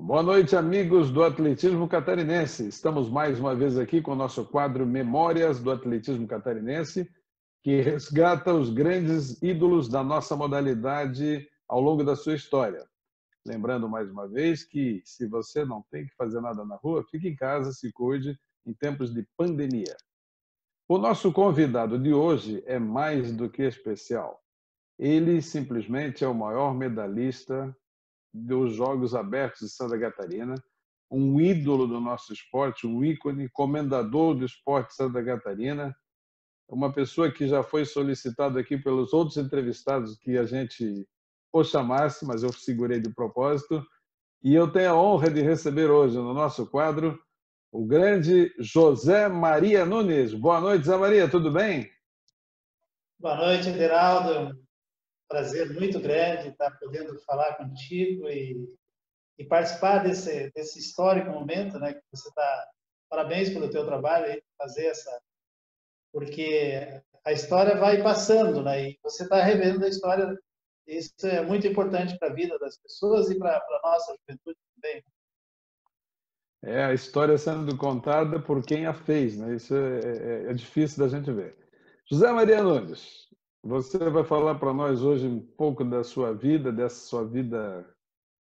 Boa noite, amigos do atletismo catarinense. Estamos mais uma vez aqui com o nosso quadro Memórias do Atletismo Catarinense, que resgata os grandes ídolos da nossa modalidade ao longo da sua história. Lembrando mais uma vez que, se você não tem que fazer nada na rua, fique em casa, se cuide em tempos de pandemia. O nosso convidado de hoje é mais do que especial. Ele simplesmente é o maior medalhista dos Jogos Abertos de Santa Catarina, um ídolo do nosso esporte, um ícone, comendador do esporte de Santa Catarina, uma pessoa que já foi solicitado aqui pelos outros entrevistados que a gente o chamasse, mas eu segurei de propósito, e eu tenho a honra de receber hoje no nosso quadro o grande José Maria Nunes. Boa noite, Zé Maria, tudo bem? Boa noite, Ederaldo. Prazer muito grande estar podendo falar contigo e participar desse histórico momento, né? Que você está. Parabéns pelo teu trabalho aí, fazer essa, porque a história vai passando, né? E você está revendo a história. Isso é muito importante para a vida das pessoas e para a nossa juventude também. É a história sendo contada por quem a fez, né? Isso é difícil da gente ver. José Maria Nunes, você vai falar para nós hoje um pouco da sua vida, dessa sua vida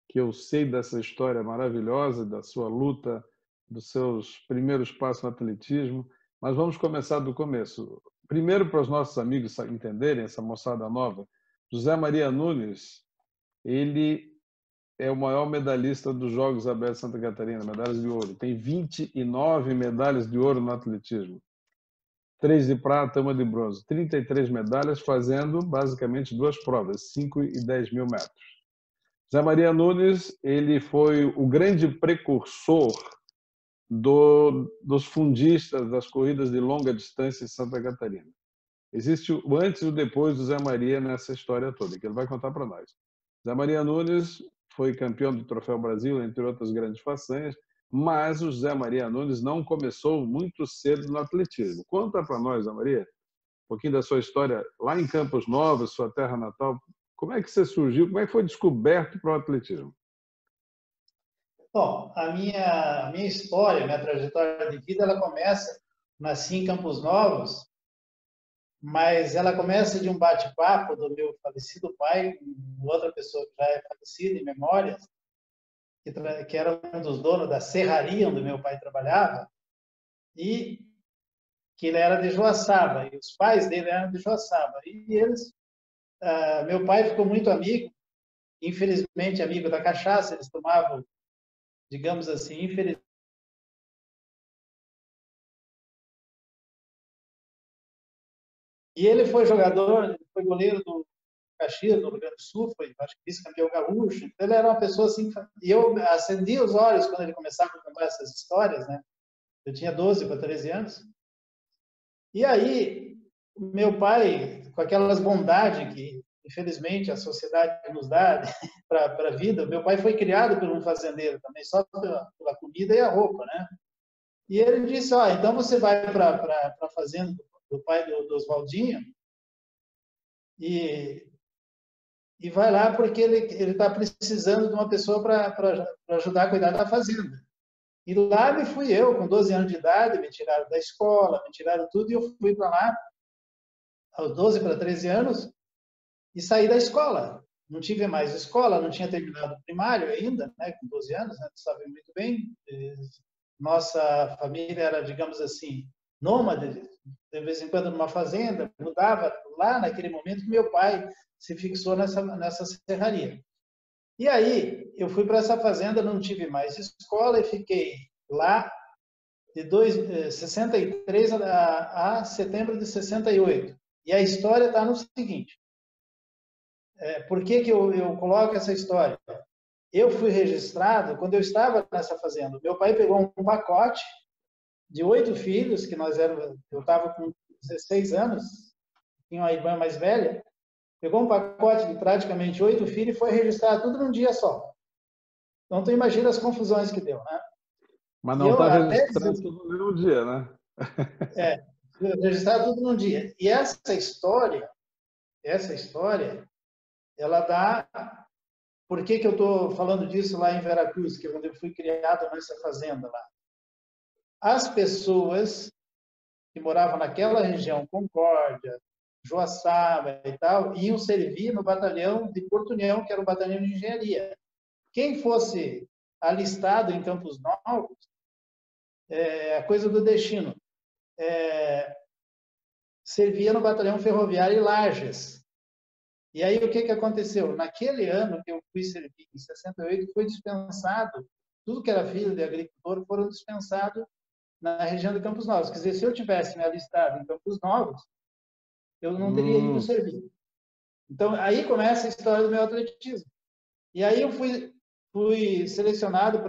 que eu sei dessa história maravilhosa, da sua luta, dos seus primeiros passos no atletismo, mas vamos começar do começo. Primeiro, para os nossos amigos entenderem, essa moçada nova, José Maria Nunes, ele é o maior medalhista dos Jogos Abertos de Santa Catarina, medalhas de ouro. Tem 29 medalhas de ouro no atletismo. 3 de prata, 1 de bronze. 33 medalhas fazendo basicamente duas provas, 5 e 10 mil metros. Zé Maria Nunes, ele foi o grande precursor dos fundistas das corridas de longa distância em Santa Catarina. Existe o antes e o depois do Zé Maria nessa história toda, que ele vai contar para nós. Zé Maria Nunes foi campeão do Troféu Brasil, entre outras grandes façanhas, mas o Zé Maria Nunes não começou muito cedo no atletismo. Conta para nós, Zé Maria, um pouquinho da sua história lá em Campos Novos, sua terra natal. Como é que você surgiu? Como é que foi descoberto para o atletismo? Bom, a minha história, minha trajetória de vida, ela começa, nasci em Campos Novos, mas ela começa de um bate-papo do meu falecido pai, com outra pessoa que já é falecida em memórias, que era um dos donos da serraria onde meu pai trabalhava, e que ele era de Joaçaba, e os pais dele eram de Joaçaba. E eles, meu pai ficou muito amigo, infelizmente amigo da cachaça, eles tomavam, digamos assim, infelizmente. E ele foi jogador, ele foi goleiro do Caxias, do Rio Grande do Sul, foi, acho que vice-campeão gaúcho. Ele era uma pessoa assim, e eu acendi os olhos quando ele começava a contar essas histórias, né? Eu tinha 12 para 13 anos. E aí, meu pai, com aquelas bondades que, infelizmente, a sociedade nos dá para a vida, meu pai foi criado por um fazendeiro também, só pela comida e a roupa, né? E ele disse, ó, então você vai para a fazenda do pai do Oswaldinho e vai lá porque ele está precisando de uma pessoa para ajudar a cuidar da fazenda. E lá me fui eu, com 12 anos de idade, me tiraram da escola, me tiraram tudo, e eu fui para lá, aos 12 para 13 anos, e saí da escola. Não tive mais escola, não tinha terminado o primário ainda, né, com 12 anos, né, tu sabe muito bem. Nossa família era, digamos assim, nômade, de vez em quando numa fazenda, mudava lá naquele momento que meu pai se fixou nessa serraria. E aí, eu fui para essa fazenda, não tive mais escola e fiquei lá de 63 a setembro de 68. E a história está no seguinte, por que eu coloco essa história? Eu fui registrado quando eu estava nessa fazenda. Meu pai pegou um pacote de 8 filhos, que eu estava com 16 anos, tinha uma irmã mais velha, pegou um pacote de praticamente 8 filhos e foi registrar tudo num dia só. Então, tu imagina as confusões que deu, né? Mas E não eu está até registrado tudo no mesmo dia, né? registrar tudo num dia. E essa história, ela dá Por que que eu estou falando disso lá em Veracruz, que é onde eu fui criado nessa fazenda lá? As pessoas que moravam naquela região, Concórdia, Joaçaba e tal, iam servir no batalhão de Porto União, que era o batalhão de engenharia. Quem fosse alistado em Campos Novos, a coisa do destino, servia no batalhão ferroviário em Lages. E aí o que que aconteceu? Naquele ano que eu fui servir, em 68, foi dispensado, tudo que era filho de agricultor foram dispensados na região de Campos Novos. Quer dizer, se eu tivesse me alistado em Campos Novos, eu não teria ido servir. Então, aí começa a história do meu atletismo. E aí eu fui selecionado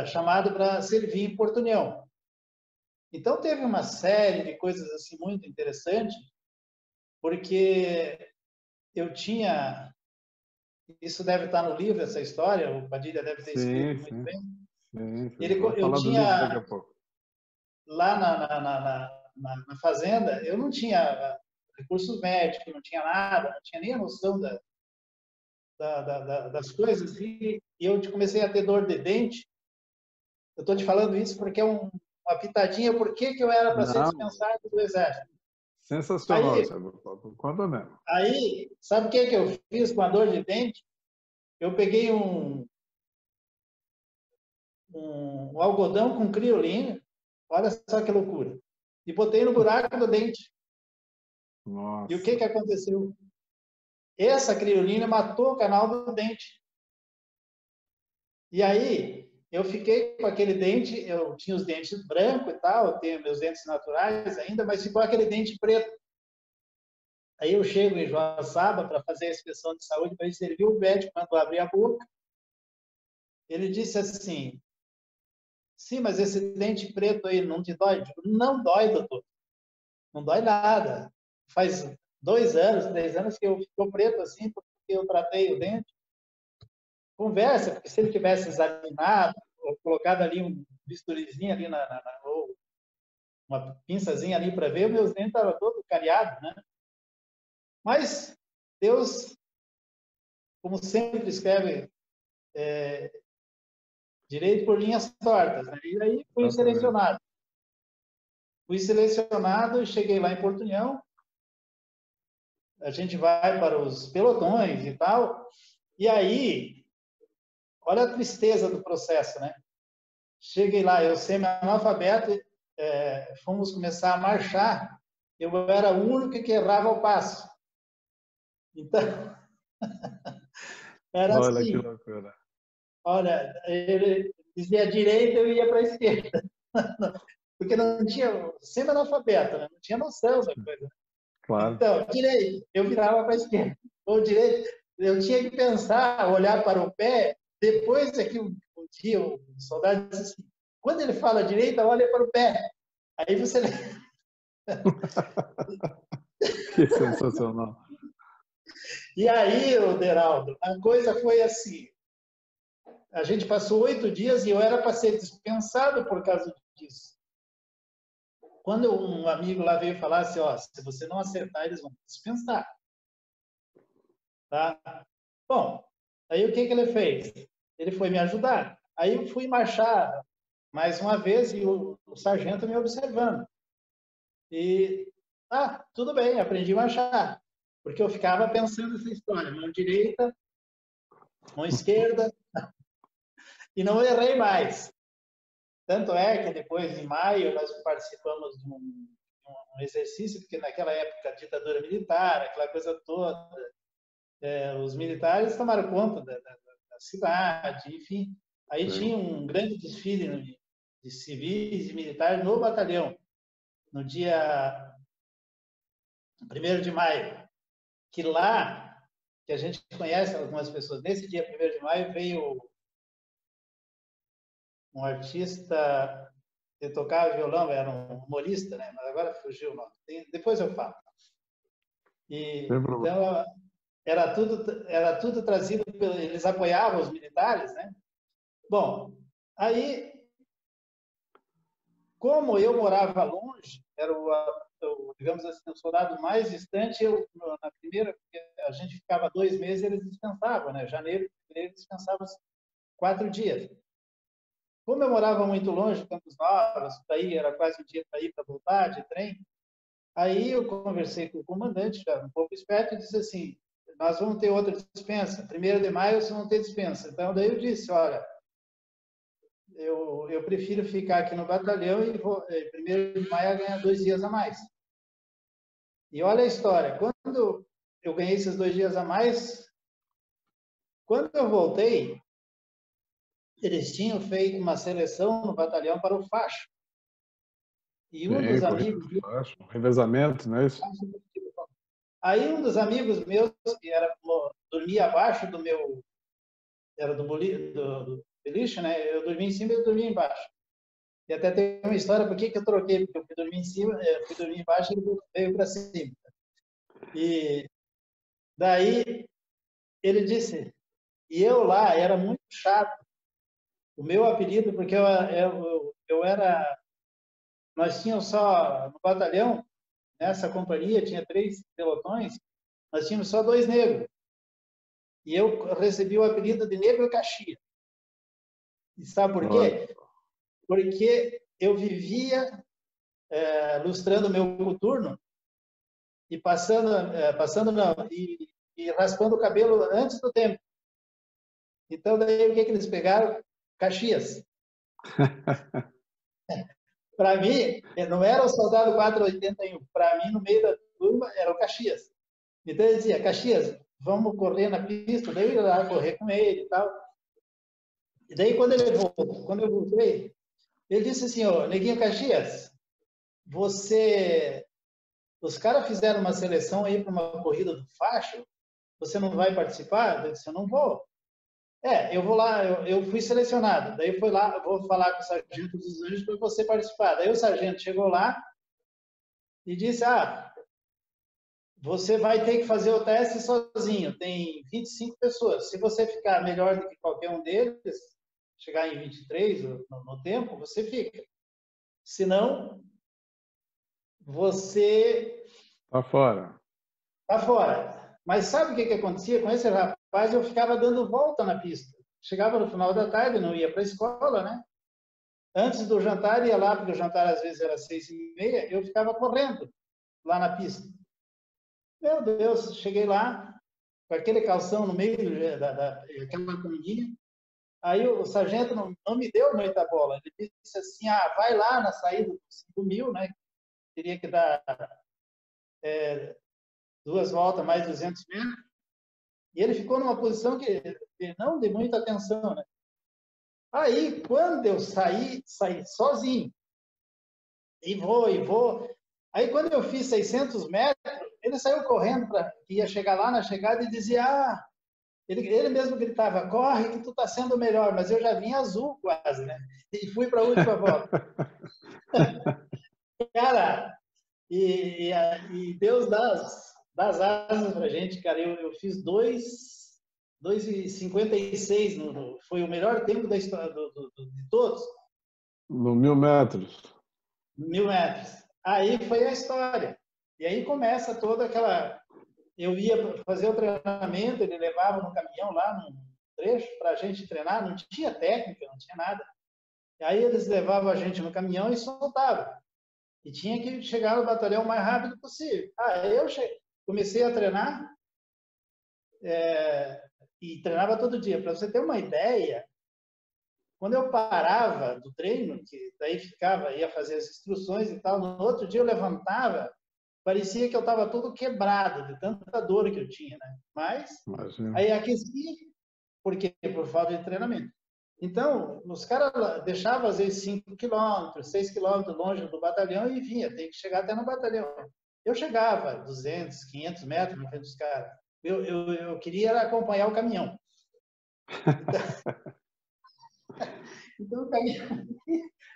chamado para servir em Porto União. Então, teve uma série de coisas assim muito interessantes, porque eu tinha... Isso deve estar no livro, essa história, o Padilha deve ter escrito muito bem. Sim. Eu Falar do livro daqui tinha, a pouco. lá na fazenda, eu não tinha recursos médicos, não tinha nada, não tinha nem a noção das coisas, e eu comecei a ter dor de dente. Eu estou te falando isso porque é uma pitadinha, por que que eu era para ser dispensado do Exército. Sensacional, conta mesmo. Aí, sabe o que que eu fiz com a dor de dente? Eu peguei um algodão com criolina, olha só que loucura, e botei no buraco do dente. Nossa. E o que que aconteceu? Essa criolina matou o canal do dente. E aí, eu fiquei com aquele dente, eu tinha os dentes brancos e tal, eu tenho meus dentes naturais ainda, mas ficou aquele dente preto. Aí eu chego em Joaçaba para fazer a inspeção de saúde, para ele servir, o médico mandou abrir a boca. Ele disse assim: sim, mas esse dente preto aí não te dói? Eu digo, não dói, doutor. Não dói nada. Faz 2 anos, 3 anos que eu ficou preto assim, porque eu tratei o dente. Conversa, porque se ele tivesse examinado, ou colocado ali um bisturizinho ali ou uma pinçazinha ali para ver, meus dentes estavam todos cariados, né? Mas Deus, como sempre escreve, direito por linhas tortas, né? E aí fui selecionado. Fui selecionado, cheguei lá em Porto União, a gente vai para os pelotões e tal, e aí, olha a tristeza do processo, né? Cheguei lá, eu semi-analfabeto, fomos começar a marchar, eu era o único que errava o passo. Então, era olha assim. Que loucura. Olha, ele dizia à direita, eu ia para a esquerda. Porque não tinha, semi-analfabeto, né? Não tinha noção da coisa. Claro. Então, direito, eu virava para a esquerda. Ou direito, eu tinha que pensar, olhar para o pé. Depois é que um dia o soldado disse assim, quando ele fala direita, olha para o pé. Aí você... Que sensacional. E aí, Deraldo, a coisa foi assim. A gente passou 8 dias e eu era para ser dispensado por causa disso. Quando um amigo lá veio falar assim, ó, se você não acertar, eles vão dispensar. Tá? Bom, aí o que que ele fez? Ele foi me ajudar. Aí eu fui marchar mais uma vez e o sargento me observando. E, tudo bem, aprendi a marchar. Porque eu ficava pensando essa história, mão direita, mão esquerda, e não errei mais. Tanto é que depois, em maio, nós participamos de um exercício, porque naquela época, ditadura militar, aquela coisa toda, os militares tomaram conta da cidade, enfim. Aí tinha um grande desfile de civis e militares no batalhão, no dia 1º de maio, que lá, que a gente conhece algumas pessoas, nesse dia 1º de maio veio um artista que tocava violão, era um humorista, né? Mas agora fugiu o nome. Depois eu falo. Então, era tudo trazido, eles apoiavam os militares, né? Bom, aí, como eu morava longe, era digamos assim, o soldado mais distante, na primeira, a gente ficava 2 meses, eles descansavam, né? Janeiro, fevereiro, descansavam 4 dias. Como eu morava muito longe, Campos Novos, daí era quase um dia para ir para voltar de trem, aí eu conversei com o comandante, já um pouco esperto, e disse assim, nós vamos ter outra dispensa, 1º de maio vocês vão ter dispensa. Então, daí eu disse, olha, eu prefiro ficar aqui no batalhão e vou, 1º de maio ganhar 2 dias a mais. E olha a história, quando eu ganhei esses 2 dias a mais, quando eu voltei, eles tinham feito uma seleção no batalhão para o facho. E um dos amigos... Facho, revezamento, não é isso? Aí um dos amigos meus, que dormia abaixo do meu... Era do beliche, né? Eu dormia em cima e ele dormia embaixo. E até tem uma história, por que eu troquei? Porque eu fui dormir em cima, fui dormir embaixo e ele veio para cima. E daí ele disse... E eu lá era muito chato. O meu apelido, porque eu era... Nós tínhamos só, no batalhão, nessa companhia, tinha 3 pelotões, nós tínhamos só 2 negros. E eu recebi o apelido de Negro Caxias. E sabe por quê? Porque eu vivia lustrando o meu coturno e e raspando o cabelo antes do tempo. Então, daí o que eles pegaram? Caxias. Para mim, não era o soldado 481. Para mim, no meio da turma, era o Caxias. Então, ele dizia, Caxias, vamos correr na pista. Daí eu ia lá correr com ele e tal. E daí, quando eu voltei, ele disse assim, ó, Neguinho Caxias, os caras fizeram uma seleção aí para uma corrida do facho, você não vai participar? Eu disse, eu não vou. Eu vou lá, eu fui selecionado. Daí eu fui lá, eu vou falar com o sargento dos anjos para você participar. Daí o sargento chegou lá e disse, você vai ter que fazer o teste sozinho. Tem 25 pessoas. Se você ficar melhor do que qualquer um deles, chegar em 23 no tempo, você fica. Se não, você Está fora. Está fora. Mas sabe o que acontecia com esse rapaz? Eu ficava dando volta na pista. Chegava no final da tarde, não ia para a escola, né? Antes do jantar, ia lá, porque o jantar às vezes era 6h30, eu ficava correndo lá na pista. Meu Deus, cheguei lá, com aquele calção no meio daquela cominha. Aí o sargento não me deu muita bola. Ele disse assim, vai lá na saída do 5.000, né? Teria que dar 2 voltas, mais 200 metros. E ele ficou numa posição que não de muita atenção, né? Aí, quando eu saí sozinho. E vou. Aí, quando eu fiz 600 metros, ele saiu correndo, ia chegar lá na chegada e dizia, ele mesmo gritava, corre que tu tá sendo melhor, mas eu já vim azul quase, né? E fui para a última volta. Cara, e Deus das asas pra gente, cara. Eu fiz 2:56, foi o melhor tempo da história de todos. No 1.000 metros. 1.000 metros. Aí foi a história. E aí começa toda aquela... Eu ia fazer o treinamento, ele levava no caminhão lá, no trecho, para a gente treinar, não tinha técnica, não tinha nada. E aí eles levavam a gente no caminhão e soltavam. E tinha que chegar no batalhão o mais rápido possível. Eu comecei a treinar e treinava todo dia. Para você ter uma ideia, quando eu parava do treino, que daí ia fazer as instruções e tal, no outro dia eu levantava, parecia que eu estava todo quebrado, de tanta dor que eu tinha, né? Mas, aí aquecia, porque por falta de treinamento. Então, os caras deixavam, às vezes, 5 quilômetros, 6 quilômetros longe do batalhão e vinha, tem que chegar até no batalhão. Eu chegava 200, 500 metros na frente dos caras. Eu queria acompanhar o caminhão. Então o caminhão,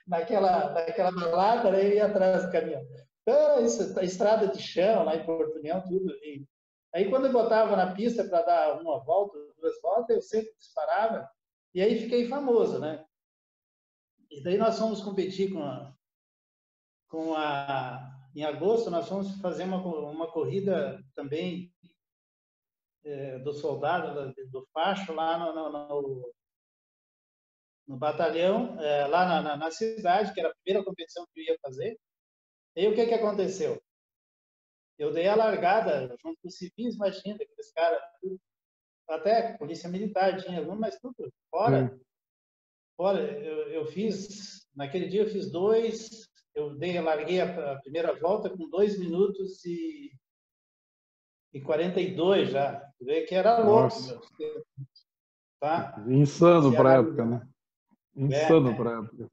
naquela balada, né, eu ia atrás do caminhão. Então, isso, a estrada de chão, lá em Porto União, tudo. E aí, quando eu botava na pista para dar uma volta, 2 voltas, eu sempre disparava. E aí fiquei famoso, né? E daí nós fomos competir com a em agosto, nós fomos fazer uma corrida também do soldado, do facho, lá no batalhão, lá na cidade, que era a primeira competição que eu ia fazer. E o que aconteceu? Eu dei a largada junto com os civis, imagina, aqueles caras, até polícia militar tinha algum, mas tudo fora. Sim. Fora, eu fiz, naquele dia eu fiz larguei a primeira volta com 2 minutos e 42 já. Tu vê que era louco, Nossa, meu. Tá? insano Se para a época, né? analisar. Insano para a época.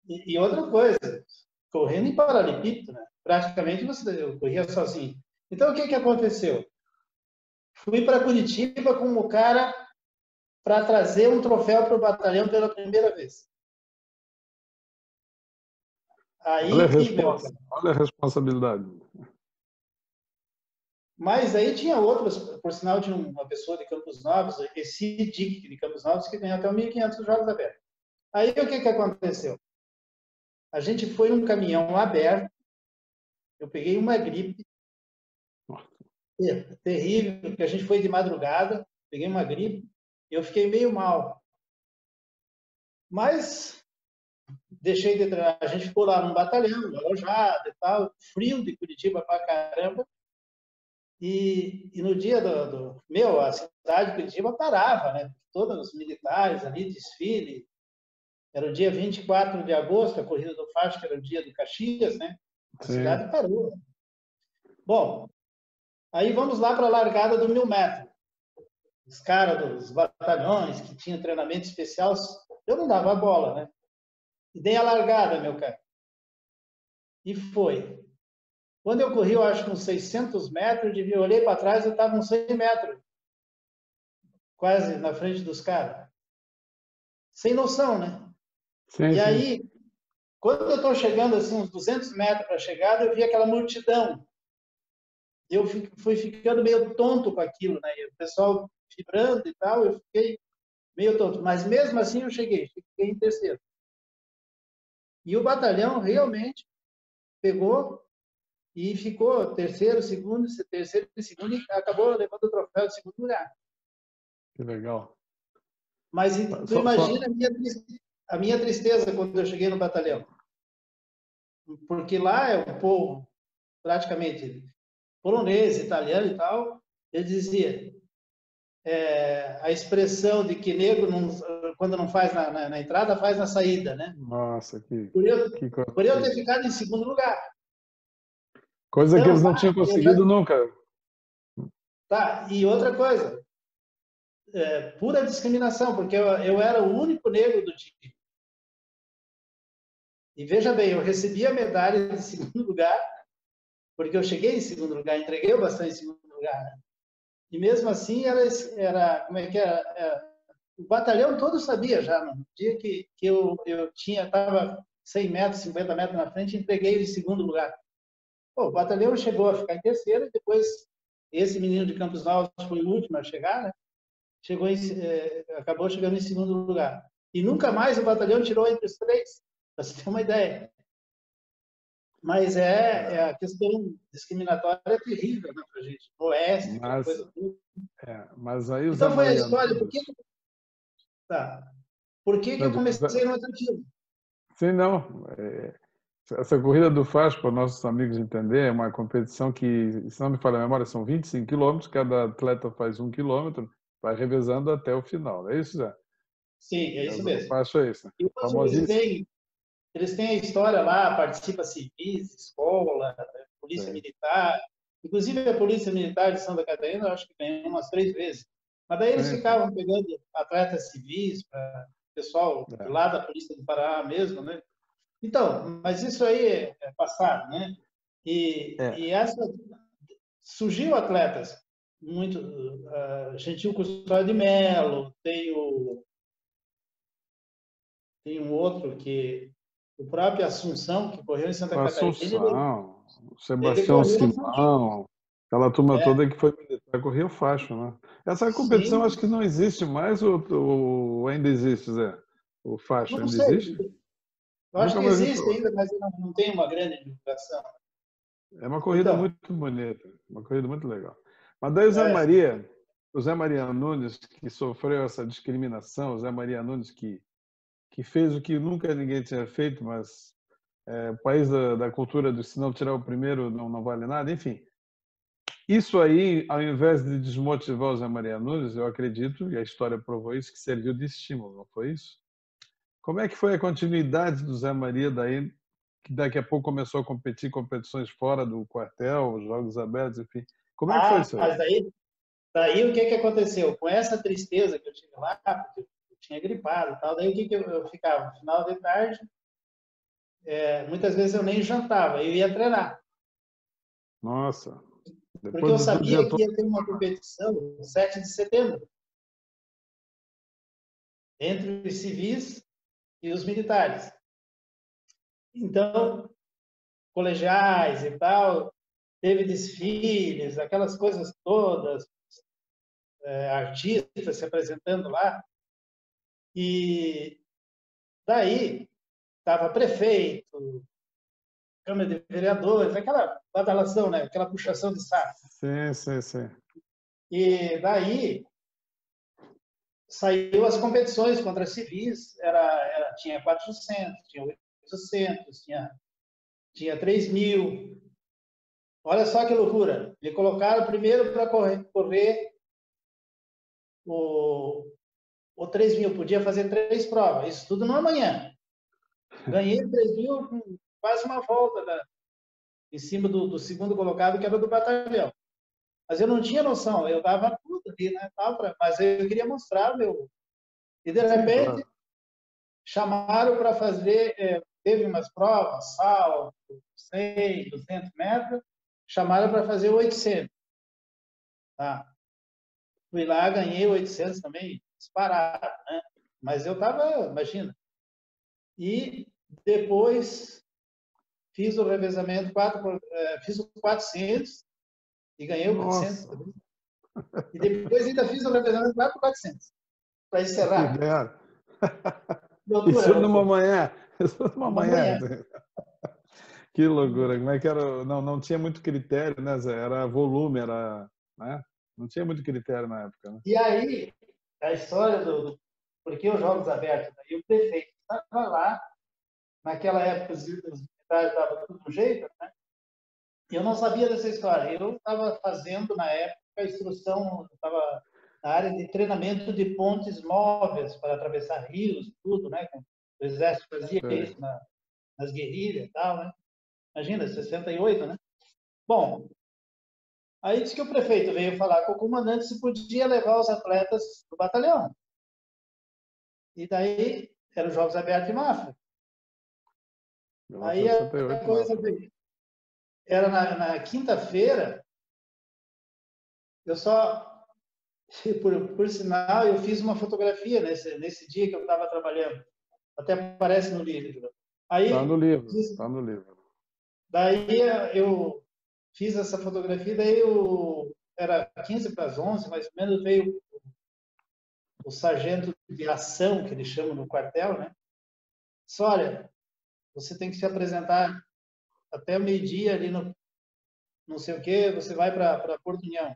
E outra coisa, correndo em paralelepípedo, né? Praticamente eu corria sozinho. Então, o que aconteceu? Fui para Curitiba como cara para trazer um troféu para o batalhão pela primeira vez. Olha a Aí que, meu responsa, cara. olha a responsabilidade. Mas aí tinha outros, por sinal, tinha uma pessoa de Campos Novos, esse Dick de Campos Novos, que ganhou até 1.500 jogos abertos. Aí o que aconteceu? A gente foi num caminhão aberto, eu peguei uma gripe terrível, porque a gente foi de madrugada, peguei uma gripe, e eu fiquei meio mal. Mas deixei de treinar, a gente ficou lá num batalhão, alojado e tal, frio de Curitiba pra caramba, e no dia a cidade de Curitiba parava, né? Todos os militares ali, desfile, era o dia 24 de agosto, a corrida do Facho, que era o dia do Caxias, né? A Sim. cidade parou. Bom, aí vamos lá para a largada do 1.000 metros. Os caras dos batalhões que tinham treinamento especial, eu não dava bola, né? E dei a largada, meu cara. E foi. Quando eu corri, eu acho que uns 600 metros, eu olhei para trás, eu estava uns 100 metros, quase na frente dos caras. Sem noção, né? Sim, E sim. aí, quando eu estou chegando, assim, uns 200 metros para a chegada, eu vi aquela multidão. Eu fui ficando meio tonto com aquilo, né? E o pessoal vibrando e tal, eu fiquei meio tonto. Mas mesmo assim eu cheguei em terceiro. E o batalhão realmente pegou e ficou terceiro e segundo, e acabou levando o troféu de segundo lugar. Que legal. Mas tu Só... imagina a minha tristeza quando eu cheguei no batalhão. Porque lá é um povo praticamente polonês, italiano e tal. Ele dizia a expressão de que negro, não, quando não faz na entrada, faz na saída, né? Nossa, que coisa Por eu ter triste. ficado em segundo lugar. Coisa que Então, eles não lá, tinham conseguido nunca. tá. E outra coisa, pura discriminação, porque eu era o único negro do time. E veja bem, eu recebi a medalha de segundo lugar, porque eu cheguei em segundo lugar, entreguei o bastão em segundo lugar. Né? E mesmo assim, como é que era? O batalhão todo sabia já, no dia que eu estava 100 metros, 50 metros na frente, entreguei em segundo lugar. Pô, o batalhão chegou a ficar em terceiro, e depois esse menino de Campos Novos foi o último a chegar, né? Acabou chegando em segundo lugar. E nunca mais o batalhão tirou entre os três, para você ter uma ideia. Mas a questão discriminatória é terrível, né, para a gente. No Oeste, aquela Mas, coisa toda. mas aí o Zé Então foi a Maria história. Nunes... Por que eu comecei no atletismo? Sim, não. Essa corrida do Faz, para nossos amigos entenderem, é uma competição que, se não me falha a memória, são 25 quilômetros, cada atleta faz 1 quilômetro, vai revezando até o final. É isso, Zé? Sim, é isso O mesmo. Faz é isso. E hoje Famosíssimo. eles têm a história lá, participa civis, escola, polícia Sim, militar. Inclusive a polícia militar de Santa Catarina, eu acho que ganhou umas 3 vezes. Mas daí eles sim, sim. ficavam pegando atletas civis, pessoal É. lá da Polícia do Pará mesmo, né? Então, mas isso aí é passado, né? E É. surgiu atletas muito Gentil Custódio de Mello, tem um outro que o próprio Assunção, que correu em Santa O Catarina, Assunção, o ele Sebastião correu no Facho. Simão, aquela turma É, toda que foi militar, corria o facho, né? Essa competição acho sim, que não existe mais ou ainda existe, Zé? O facho não ainda sei. existe? Eu acho Nunca que mais vi existe falar. ainda, mas não tem uma grande divulgação. É uma corrida Então, muito bonita, uma corrida muito legal. Mas daí é, o Zé Maria Nunes, que sofreu essa discriminação, o Zé Maria Nunes que fez o que nunca ninguém tinha feito, mas o país da cultura do se não tirar o primeiro não vale nada, enfim. Isso aí, ao invés de desmotivar o Zé Maria Nunes, eu acredito, e a história provou isso, que serviu de estímulo, não foi isso? Como é que foi a continuidade do Zé Maria daí, que daqui a pouco começou a competir em competições fora do quartel, os Jogos Abertos, enfim. Como é que foi isso aí? mas daí o que que aconteceu? Com essa tristeza que eu tive lá, porque eu tinha gripado e tal, daí o que que eu ficava? No final de tarde, muitas vezes eu nem jantava, eu ia treinar. Nossa, Porque depois eu do dia sabia que todo. ia ter uma competição no 7 de setembro, entre os civis e os militares. Então, colegiais e tal, teve desfiles, aquelas coisas todas, artistas se apresentando lá. E daí estava prefeito, Câmara de Vereadores, aquela badalação, né? Aquela puxação de saco. Sim, sim, sim. E daí saiu as competições contra civis, tinha 400, tinha 800, tinha 3.000. Olha só que loucura. Me colocaram primeiro para correr o, o 3.000. Podia fazer 3 provas. Isso tudo numa manhã. Ganhei 3.000 com quase uma volta em cima do segundo colocado, que era do batalhão. Mas eu não tinha noção. Eu dava tudo ali, né? Mas eu queria mostrar meu. E de Sim, repente claro. chamaram para fazer. Teve umas provas, salto, 100, 200 metros. Chamaram para fazer 800. Tá? Fui lá, ganhei 800 também, disparado, né? Mas eu estava, imagina. E depois fiz o revezamento, fiz o 400 e ganhei o 400 Nossa, também. E depois ainda fiz o revezamento 400 para e encerrar. ganharam. Loucura, Isso numa loucura. manhã. Isso numa Uma manhã. manhã. Que loucura. Como é que era? Não tinha muito critério, né, Zé? Era volume, era, né? Não tinha muito critério na época, né? E aí, a história por que os Jogos Abertos? Aí o prefeito estava lá, naquela época os militares estavam tudo do jeito, né? Eu não sabia dessa história. Eu estava fazendo, na época, a instrução, estava na área de treinamento de pontes móveis para atravessar rios, tudo, né? O Exército fazia Sei. isso nas guerrilhas e tal, né? Imagina, 68, né? Bom, aí disse que o prefeito veio falar com o comandante se podia levar os atletas do batalhão. E daí, eram os Jogos Abertos de Mafra. Aí a 1968, coisa Mafra. veio. Era na quinta-feira, eu só por sinal, eu fiz uma fotografia nesse dia que eu estava trabalhando. Até aparece no livro. Está no Aí, livro, está no livro. daí eu fiz essa fotografia, era 15 para as 11, mais ou menos, veio o sargento de ação, que eles chamam no quartel, né? Disse, olha, você tem que se apresentar até o meio-dia ali no não sei o quê, você vai para Porto União.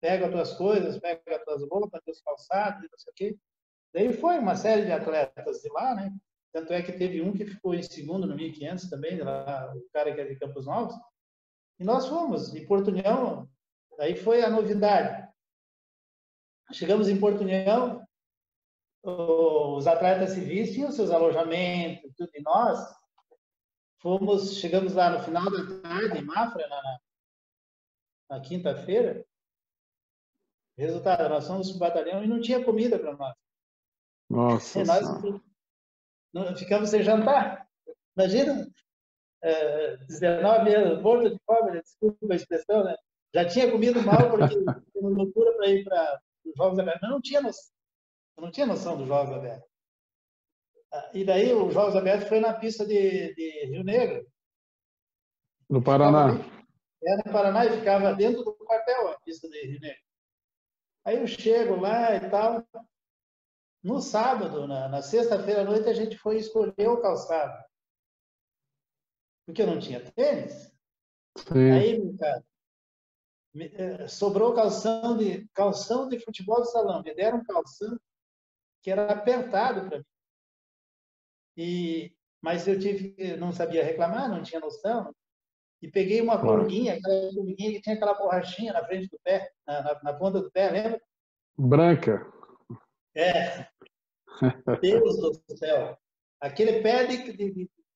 Pega as tuas coisas, pega as tuas roupas, teus calçados, não sei o quê. Daí foi uma série de atletas de lá, né? Tanto é que teve um que ficou em segundo no 1500 também, lá, o cara que é de Campos Novos. E nós fomos. E Porto União, daí foi a novidade. Chegamos em Porto União, os atletas civis tinham seus alojamentos, tudo, e nós chegamos lá no final da tarde, em Mafra, na quinta-feira. Resultado, nós fomos para o batalhão e não tinha comida para nós. E Nossa nós Senhora. ficamos sem jantar. Imagina, 19 anos, morto de fome, né? Desculpa a expressão, né? Já tinha comido mal porque tinha uma loucura para ir para os Jogos Abertos, mas não tinha noção dos Jogos Abertos. E daí os Jogos Abertos foi na pista de Rio Negro, No que ficava Paraná. bem, era no Paraná e ficava dentro do quartel a pista de Rio Negro. Aí eu chego lá e tal. No sábado, na sexta-feira à noite, a gente foi escolher o calçado, porque eu não tinha tênis. Sim, Aí, cara, sobrou calção de futebol de salão. Me deram um calção que era apertado para mim. Mas não sabia reclamar, não tinha noção. E peguei uma claro. conguinha, aquela conguinha que tinha aquela borrachinha na frente do pé, na ponta do pé, lembra? Branca. É, Deus do céu. Aquele pé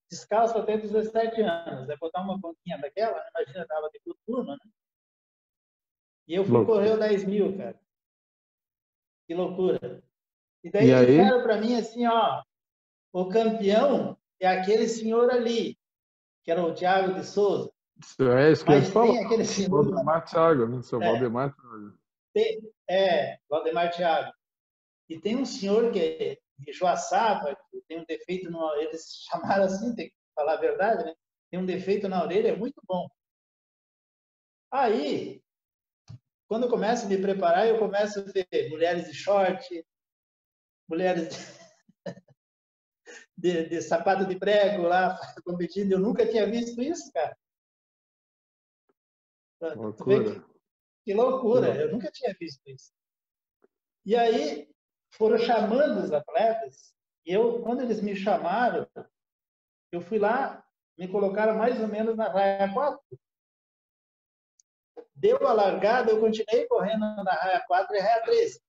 descalço até 17 anos. É botar uma conguinha daquela, imagina, dava de coturno, né? E eu fui correr Loucura. o 10 mil, cara. Que loucura. E E daí aí? disseram para mim assim, ó, o campeão é aquele senhor ali, que era o Thiago de Souza. É isso que eu ia te Mas falar. tem aquele senhor lá, Valdemar Thiago, né? Seu é, Valdemar Thiago. Valdemar Thiago. E tem um senhor que é de Joaçaba, que tem um defeito, eles chamaram assim, tem que falar a verdade, né? Tem um defeito na orelha, é muito bom. Aí, quando eu começo a me preparar, eu começo a ver mulheres de short, mulheres de sapato de prego lá, competindo. Eu nunca tinha visto isso, cara. Tu vê Loucura. que Que loucura, eu loucura. nunca tinha visto isso. E aí, foram chamando os atletas, e eu, quando eles me chamaram, eu fui lá, me colocaram mais ou menos na raia 4. Deu a largada, eu continuei correndo na raia 4 e raia 3.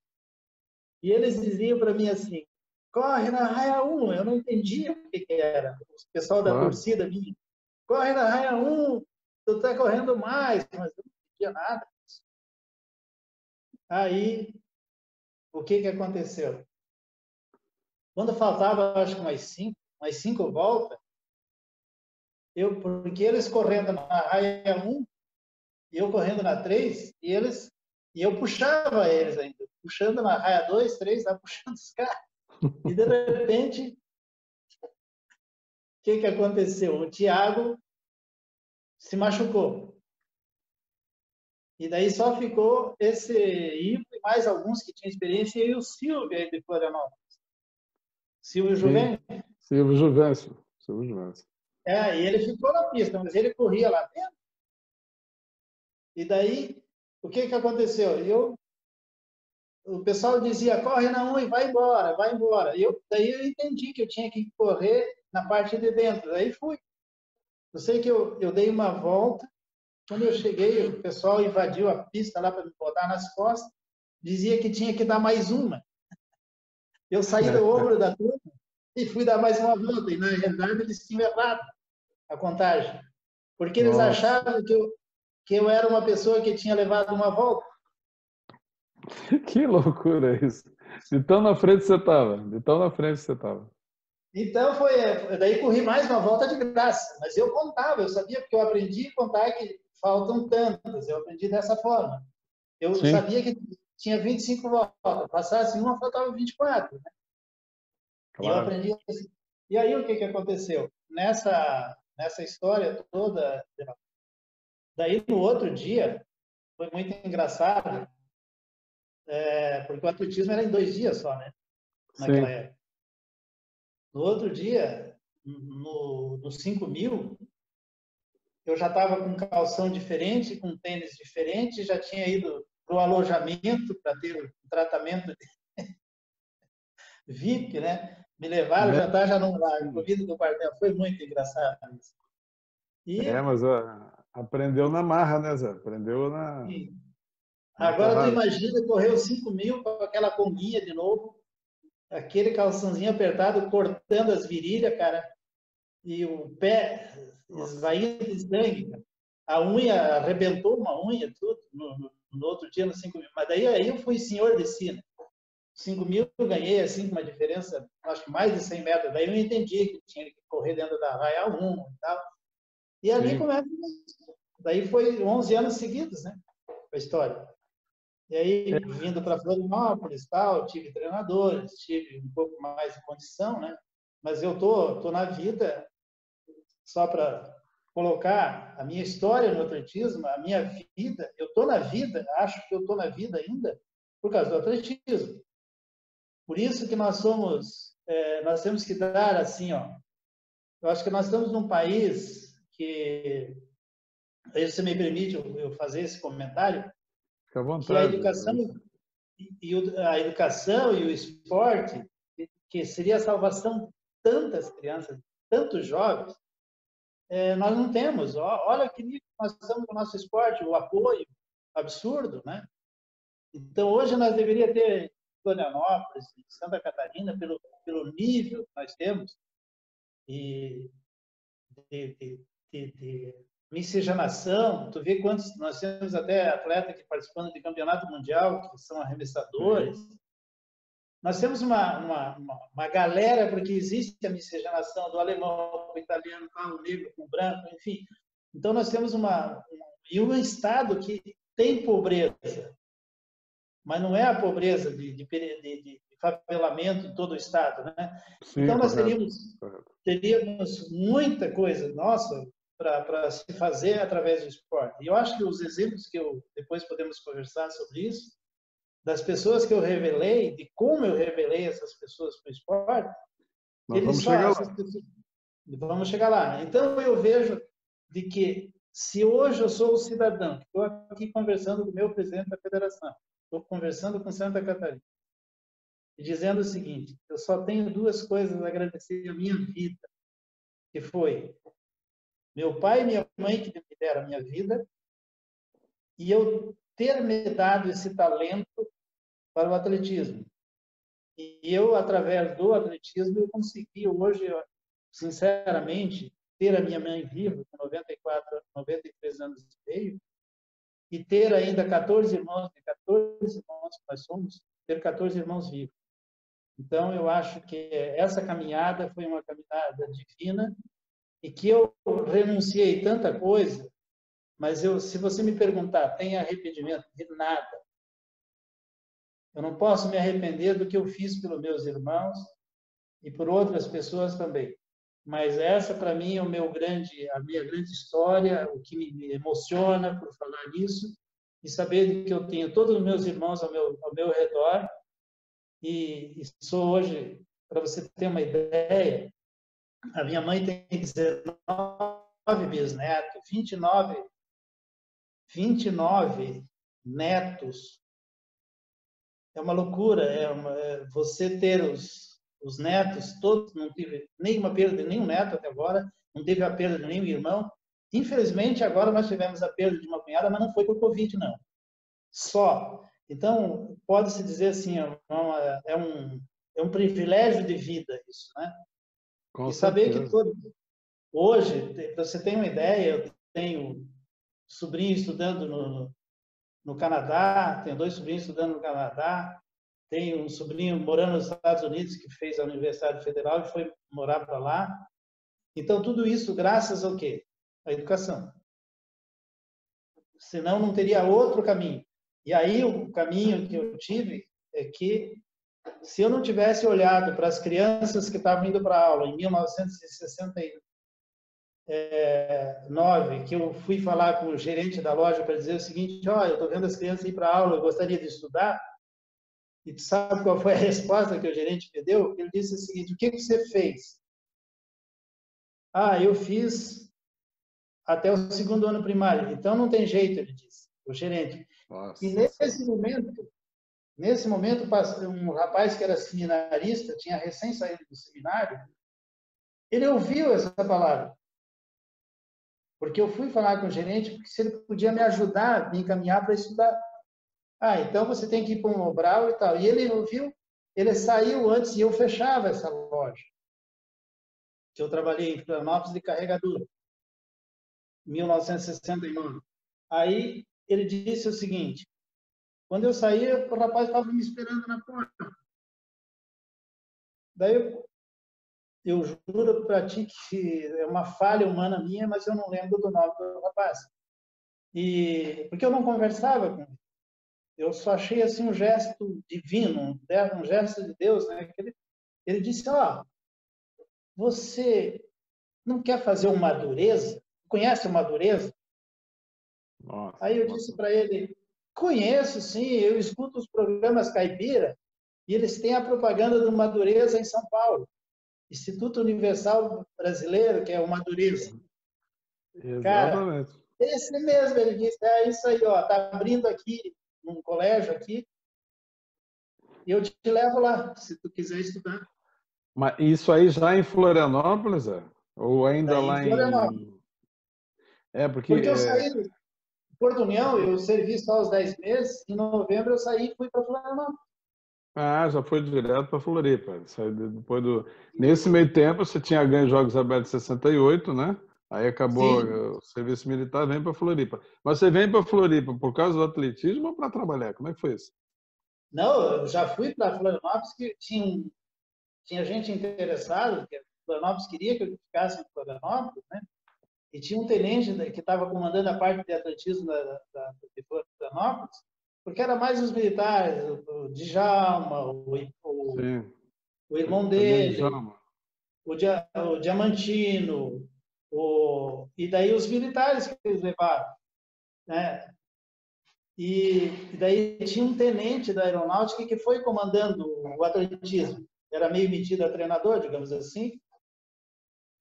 E eles diziam para mim assim, corre na raia 1. Eu não entendia o que era. O pessoal da Claro. torcida vinha, corre na raia 1, tu está correndo mais. Mas eu não entendia nada. Aí, o que aconteceu? Quando faltava, acho que mais cinco voltas, porque eles correndo na raia 1, e eu correndo na 3, e eu puxava eles ainda, puxando na raia 2, 3, tá puxando os caras. E de repente, o que aconteceu? O Thiago se machucou. E daí só ficou esse Ivo e mais alguns que tinham experiência, e o Silvio aí de Florianópolis. Silvio Sim. Juven. Silvio Juvencio. Silvio Juvencio. E ele ficou na pista, mas ele corria lá dentro. E daí, o que aconteceu? O pessoal dizia, corre na 1 e vai embora, vai embora. Daí eu entendi que eu tinha que correr na parte de dentro. Daí fui. Eu sei que eu dei uma volta. Quando eu cheguei, o pessoal invadiu a pista lá para me botar nas costas. Dizia que tinha que dar mais uma. Eu saí do ombro da turma e fui dar mais uma volta. E, na realidade, eles tinham errado a contagem. Porque eles Nossa. achavam que eu era uma pessoa que tinha levado uma volta. Que loucura isso. De tão na frente você estava. De tão na frente você estava. Então, daí corri mais uma volta de graça. Mas eu contava, eu sabia, porque eu aprendi a contar que faltam tantas. Eu aprendi dessa forma. Eu Sim. sabia que tinha 25 voltas. Passasse uma, faltava 24. Né? E eu Claro. aprendi assim. E aí, o que aconteceu? Nessa história toda, daí no outro dia, foi muito engraçado, porque o atletismo era em 2 dias só, né? Naquela Sim. época. No outro dia, no 5 mil, eu já estava com calção diferente, com tênis diferente, já tinha ido para o alojamento para ter um tratamento VIP, né? Me levaram, É, já não lá, incluído do quartel. Foi muito engraçado isso. E, mas aprendeu na marra, né, Zé? Aprendeu e na agora tu porrada. imagina correr os 5 mil com aquela conguinha de novo, aquele calçãozinho apertado, cortando as virilhas, cara, e o pé Nossa. esvaindo de sangue. Cara. A unha, arrebentou uma unha, tudo, no outro dia, no 5 mil. Mas daí aí eu fui senhor de si, né? 5 mil eu ganhei, assim, com uma diferença, acho que mais de 100 metros. Daí eu entendi que tinha que correr dentro da raia 1 e tal. E ali Sim. começa. Daí foi 11 anos seguidos, né? A história. E aí, vindo para Florianópolis, tal, tive treinadores, tive um pouco mais de condição, né? Mas eu tô na vida, só para colocar a minha história no atletismo, a minha vida, eu tô na vida, acho que eu tô na vida ainda por causa do atletismo. Por isso que nós temos que dar assim, ó. Eu acho que nós estamos num país que aí você me permite eu fazer esse comentário, Fica à que a vontade. educação a educação e o esporte, que seria a salvação de tantas crianças, tantos jovens, nós não temos. Olha que nível nós estamos com o nosso esporte, o apoio absurdo, né? Então, hoje nós deveríamos ter em Florianópolis, em Santa Catarina, pelo nível que nós temos, e de miscigenação. Tu vê quantos nós temos até atleta que participando de campeonato mundial, que são arremessadores. Nós temos uma galera, porque existe a miscigenação do alemão com o italiano, com o negro, com o branco, enfim. Então, nós temos um estado que tem pobreza, mas não é a pobreza de favelamento em todo o estado, né? Sim, então, nós correto. teríamos muita coisa nossa para se fazer através do esporte. E eu acho que os exemplos que depois podemos conversar sobre isso, das pessoas que eu revelei, de como eu revelei essas pessoas para o esporte, vamos chegar lá. Né? Então, eu vejo de que se hoje eu sou o cidadão, que estou aqui conversando com o meu presidente da federação, estou conversando com Santa Catarina, e dizendo o seguinte, eu só tenho duas coisas a agradecer à minha vida, que foi meu pai e minha mãe que me deram a minha vida, e eu ter me dado esse talento para o atletismo. E eu, através do atletismo, eu consegui hoje, sinceramente, ter a minha mãe viva, com 93 anos e meio, e ter ainda 14 irmãos, de 14 irmãos que nós somos, ter 14 irmãos vivos. Então, eu acho que essa caminhada foi uma caminhada divina e que eu renunciei tanta coisa, mas se você me perguntar, tem arrependimento? De nada. Eu não posso me arrepender do que eu fiz pelos meus irmãos e por outras pessoas também. Mas essa, para mim, é a minha grande história, o que me emociona por falar nisso, e saber que eu tenho todos os meus irmãos ao meu redor, e sou hoje, para você ter uma ideia, a minha mãe tem 19 bisnetos, 29 netos. É uma loucura, você ter os netos todos, não tive nenhuma perda de nenhum neto até agora, não teve a perda de nenhum irmão. Infelizmente, agora nós tivemos a perda de uma cunhada, mas não foi por Covid, não. Só. Então, pode-se dizer assim, é um privilégio de vida isso, né? Com e saber certeza. que hoje, para você ter uma ideia, eu tenho sobrinho estudando no Canadá, tenho 2 sobrinhos estudando no Canadá, tenho um sobrinho morando nos Estados Unidos que fez a Universidade Federal e foi morar para lá. Então, tudo isso graças ao quê? À educação. Senão, não teria outro caminho. E aí, o caminho que eu tive é que, se eu não tivesse olhado para as crianças que estavam indo para a aula em 1969, que eu fui falar com o gerente da loja para dizer o seguinte, eu estou vendo as crianças ir para a aula, eu gostaria de estudar, e tu sabe qual foi a resposta que o gerente me deu? Ele disse o seguinte, o que você fez? Eu fiz até o 2º ano primário. Então, não tem jeito, ele disse, o gerente. Nossa, e nesse momento, um rapaz que era seminarista, tinha recém saído do seminário, ele ouviu essa palavra. Porque eu fui falar com o gerente, porque se ele podia me ajudar, me encaminhar para estudar. Então você tem que ir para um Mobral e tal. E ele ouviu, ele saiu antes e eu fechava essa loja. Que eu trabalhei em Florianópolis de carregador, em 1969. Aí ele disse o seguinte, quando eu saí, o rapaz estava me esperando na porta. Daí eu juro para ti que é uma falha humana minha, mas eu não lembro do nome do rapaz. Porque eu não conversava com ele. Eu só achei assim um gesto divino, um gesto de Deus, né? Ele disse, você não quer fazer uma Madureza? Conhece o Madureza? Nossa, Aí eu disse para ele, conheço sim, eu escuto os programas Caipira, e eles têm a propaganda do Madureza em São Paulo. Instituto Universal Brasileiro, que é o Madureza. exatamente. Cara, Esse mesmo, ele disse, é isso aí, ó, tá abrindo aqui, num colégio aqui, e eu te levo lá, se tu quiser estudar. Mas isso aí já em Florianópolis, é? Ou ainda Daí em lá Florianópolis. em... É, porque... Porque eu saí do Porto União, eu servi só os 10 meses, em novembro eu saí e fui para Florianópolis. Ah, já foi direto para Floripa. Depois do... Nesse meio tempo, você tinha ganho Jogos Abertos em 68, né? Aí acabou Sim. o serviço militar, vem para Floripa. Mas você vem para Floripa por causa do atletismo ou para trabalhar? Como é que foi isso? Não, eu já fui para Florianópolis, que tinha gente interessada, que Florianópolis queria que eu ficasse em Florianópolis, né? E tinha um tenente que estava comandando a parte de atletismo de Florianópolis, porque era mais os militares, o Djalma, Sim, o irmão Tenente dele, Djalma. o Diamantino, e daí os militares que eles levaram, né? E daí tinha um tenente da aeronáutica que foi comandando o atletismo. Era meio metido a treinador, digamos assim.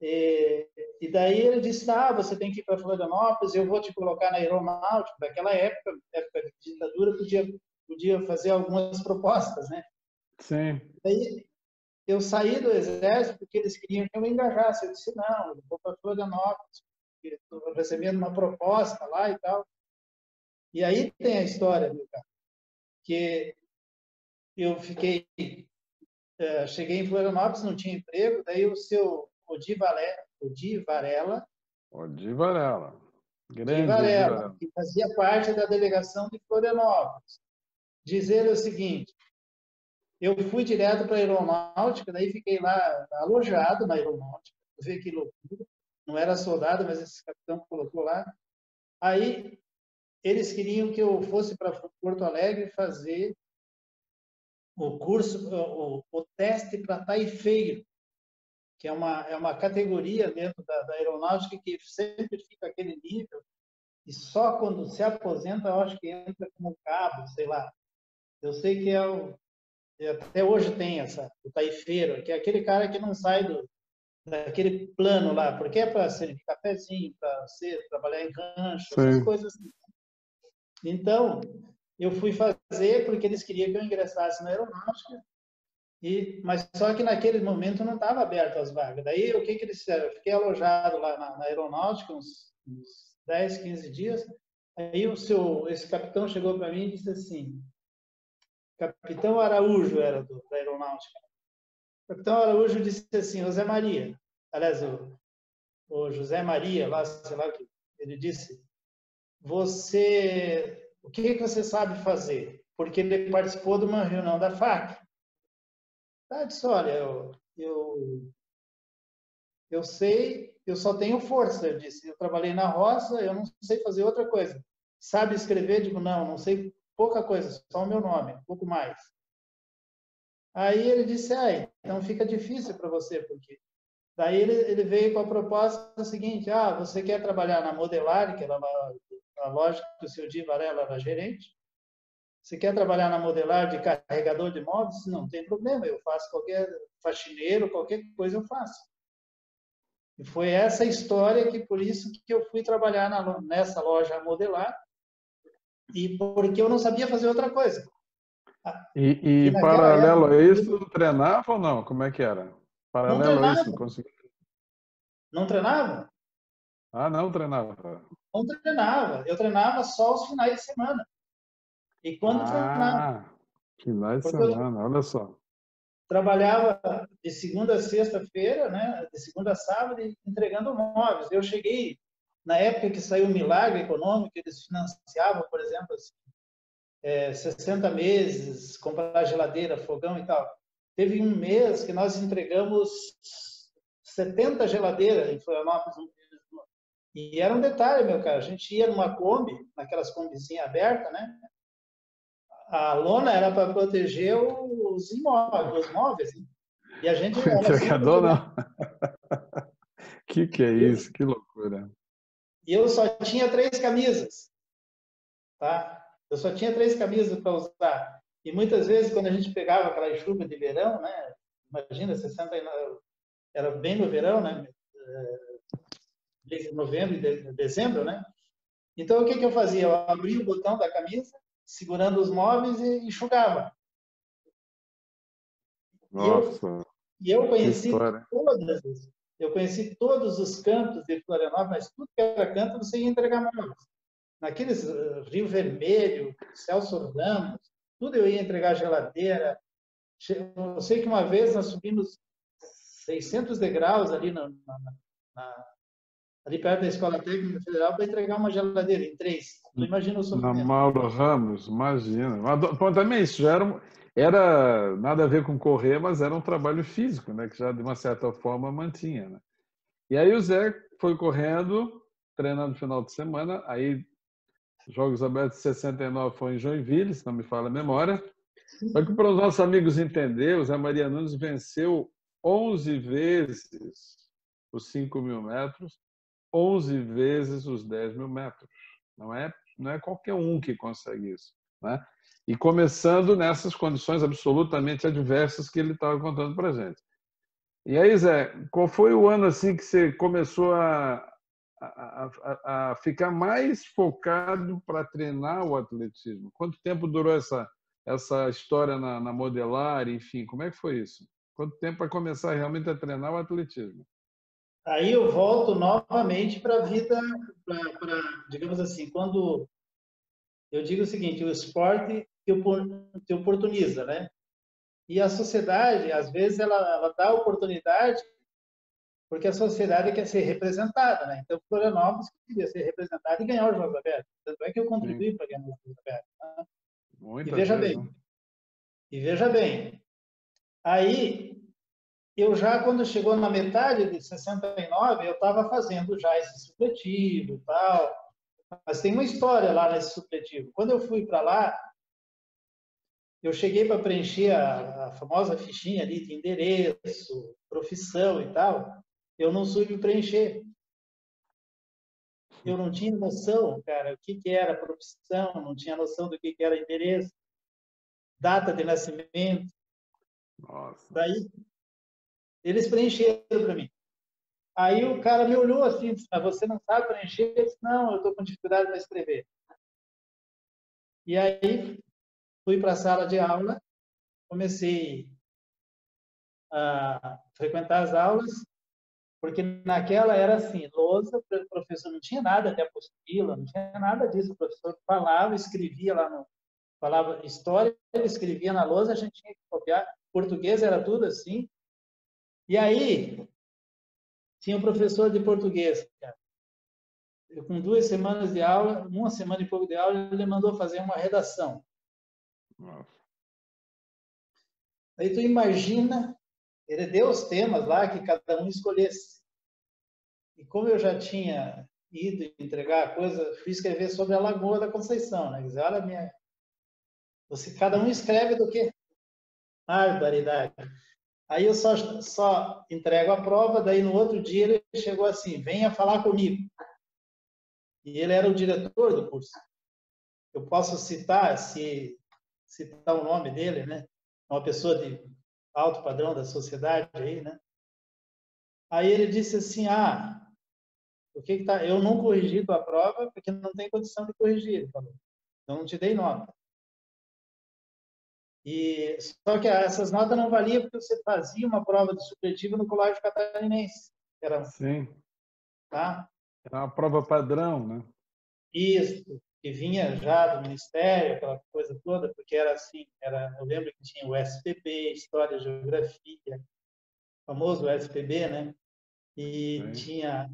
E daí ele disse, você tem que ir para Florianópolis, eu vou te colocar na aeronáutica. Naquela época de ditadura, podia fazer algumas propostas, né? Sim. Daí eu saí do exército porque eles queriam que eu me engajasse. Eu disse, não, eu vou para Florianópolis, porque estou recebendo uma proposta lá e tal. E aí tem a história, meu cara, que eu cheguei em Florianópolis, não tinha emprego, daí o seu Odi Varela, Odi Varela. de Grande Odi Varela, Varela. que fazia parte da delegação de Florianópolis, dizer o seguinte: eu fui direto para a aeronáutica, daí fiquei lá alojado na aeronáutica, vê que loucura, não era soldado, mas esse capitão colocou lá. Aí eles queriam que eu fosse para Porto Alegre fazer o curso, o teste para taifeiro, que é uma categoria dentro da aeronáutica que sempre fica aquele nível, e só quando se aposenta, eu acho que entra como cabo, sei lá. Eu sei que até hoje tem o taifeiro, que é aquele cara que não sai daquele plano lá, porque é para servir cafezinho, para trabalhar em rancho, essas Sim. coisas assim. Então, eu fui fazer porque eles queriam que eu ingressasse na aeronáutica, mas só que naquele momento não estava aberto as vagas. Daí, o que eles fizeram? Eu fiquei alojado lá na aeronáutica uns 10, 15 dias. Aí esse capitão chegou para mim e disse assim, Capitão Araújo era da aeronáutica. O Capitão Araújo disse assim, José Maria, aliás, o José Maria, lá, sei lá o que, ele disse, o que você sabe fazer? Porque ele participou de uma reunião da FAC. Tá, disse, olha, eu sei, eu só tenho força, eu disse. Eu trabalhei na roça, eu não sei fazer outra coisa. Sabe escrever? Digo, não sei pouca coisa, só o meu nome, pouco mais. Aí ele disse, então fica difícil para você, porque... Daí ele veio com a proposta seguinte, você quer trabalhar na Modelari, que era a loja que o seu Di Varela era gerente? Você quer trabalhar na Modelari de carregador de móveis? Não tem problema, eu faço qualquer faxineiro, qualquer coisa eu faço. E foi essa história que, por isso, que eu fui trabalhar nessa loja modelar, e porque eu não sabia fazer outra coisa. E E naquela paralelo época, a isso, treinava ou não? Como é que era? não Paralelo a isso, treinava, não conseguia. não treinava, Ah, não treinava. não treinava. Eu treinava só os finais de semana. E quando treinava, Ah, final de porque eu semana, olha só. trabalhava de segunda a sexta-feira, né, de segunda a sábado, entregando móveis. Eu cheguei, na época que saiu o Milagre Econômico, eles financiavam, por exemplo, assim, 60 meses, comprar geladeira, fogão e tal. Teve um mês que nós entregamos 70 geladeiras em Florianópolis. E era um detalhe, meu cara, a gente ia numa Kombi, naquelas Kombizinhas abertas, né? A lona era para proteger os móveis. Né? E a gente O era sempre entregador, direto. não. Que é isso? Que loucura. E eu só tinha 3 camisas, tá? Eu só tinha 3 camisas para usar. E muitas vezes, quando a gente pegava aquela chuva de verão, né? Imagina, 69, era bem no verão, né? Novembro e dezembro, né? Então, o que eu fazia? Eu abria o botão da camisa, segurando os móveis e enxugava. E eu, Nossa, e eu que conheci história. eu conheci todos os cantos de Florianópolis, mas tudo que era canto você ia entregar móveis. Naqueles Rio Vermelho, Celso Ramos, tudo eu ia entregar geladeira. Eu sei que uma vez nós subimos 600 degraus ali, ali perto da Escola Técnica Federal para entregar uma geladeira em 3. Tu imagina o Na sofrimento. Mauro Ramos, imagina. Mas, bom, também isso já era nada a ver com correr, mas era um trabalho físico, né? Que já de uma certa forma mantinha, né? E aí o Zé foi correndo, treinando no final de semana, aí Jogos Abertos de 69 foi em Joinville, se não me falha a memória. Só que para os nossos amigos entenderem, o Zé Maria Nunes venceu 11 vezes os 5.000 metros, 11 vezes os 10.000 metros. Não é qualquer um que consegue isso, né? E começando nessas condições absolutamente adversas que ele estava contando para a gente. E aí, Zé, qual foi o ano assim que você começou a ficar mais focado para treinar o atletismo? Quanto tempo durou essa história na modelar, enfim, como é que foi isso? Quanto tempo para começar realmente a treinar o atletismo? Aí eu volto novamente para a vida, digamos assim, quando eu digo o seguinte, o esporte te oportuniza, né? E a sociedade, às vezes, ela dá oportunidade porque a sociedade quer ser representada, né? Então, Florianópolis queria ser representada e ganhar os Jogos Abertos. Tanto é que eu Sim, contribuí para ganhar os Jogos Abertos. Né? E muitas veja vezes, né? bem, e veja bem, aí eu já, quando chegou na metade de 69, eu estava fazendo já esse supletivo e tal, mas tem uma história lá nesse supletivo. Quando eu fui para lá, eu cheguei para preencher a famosa fichinha ali de endereço, profissão e tal, eu não soube preencher. Eu não tinha noção, cara, o que era profissão, não tinha noção do que era endereço, data de nascimento. Nossa. Daí, eles preencheram para mim. Aí o cara me olhou assim, disse, mas você não sabe preencher? Eu disse, não, eu estou com dificuldade para escrever. E aí, fui para a sala de aula, comecei a frequentar as aulas, porque naquela era assim, lousa, o professor não tinha nada de apostila, não tinha nada disso, o professor falava, escrevia lá no, falava história, ele escrevia na lousa, a gente tinha que copiar, português era tudo assim, e aí tinha um professor de português, cara. Eu, com 2 semanas de aula, uma semana e pouco de aula, ele mandou fazer uma redação. Nossa. Aí tu imagina, ele deu os temas lá que cada um escolhesse. E como eu já tinha ido entregar a coisa, fui escrever sobre a Lagoa da Conceição, né? Quer dizer, olha a minha... cada um escreve do quê? Barbaridade. Aí eu só entrego a prova, daí no outro dia ele chegou assim, venha falar comigo. E ele era o diretor do curso. Eu posso citar o nome dele, né? Uma pessoa de alto padrão da sociedade aí, né? Aí ele disse assim, o que tá? Eu não corrigi tua prova porque não tem condição de corrigir, ele falou. Eu não te dei nota. E só que essas notas não valiam porque você fazia uma prova de supletivo no Colégio Catarinense. Era, Sim, tá? era uma prova padrão, né? Isso, que vinha já do Ministério, aquela coisa toda, porque era assim, eu lembro que tinha o SPB, História e Geografia, famoso SPB, né? E Sim. tinha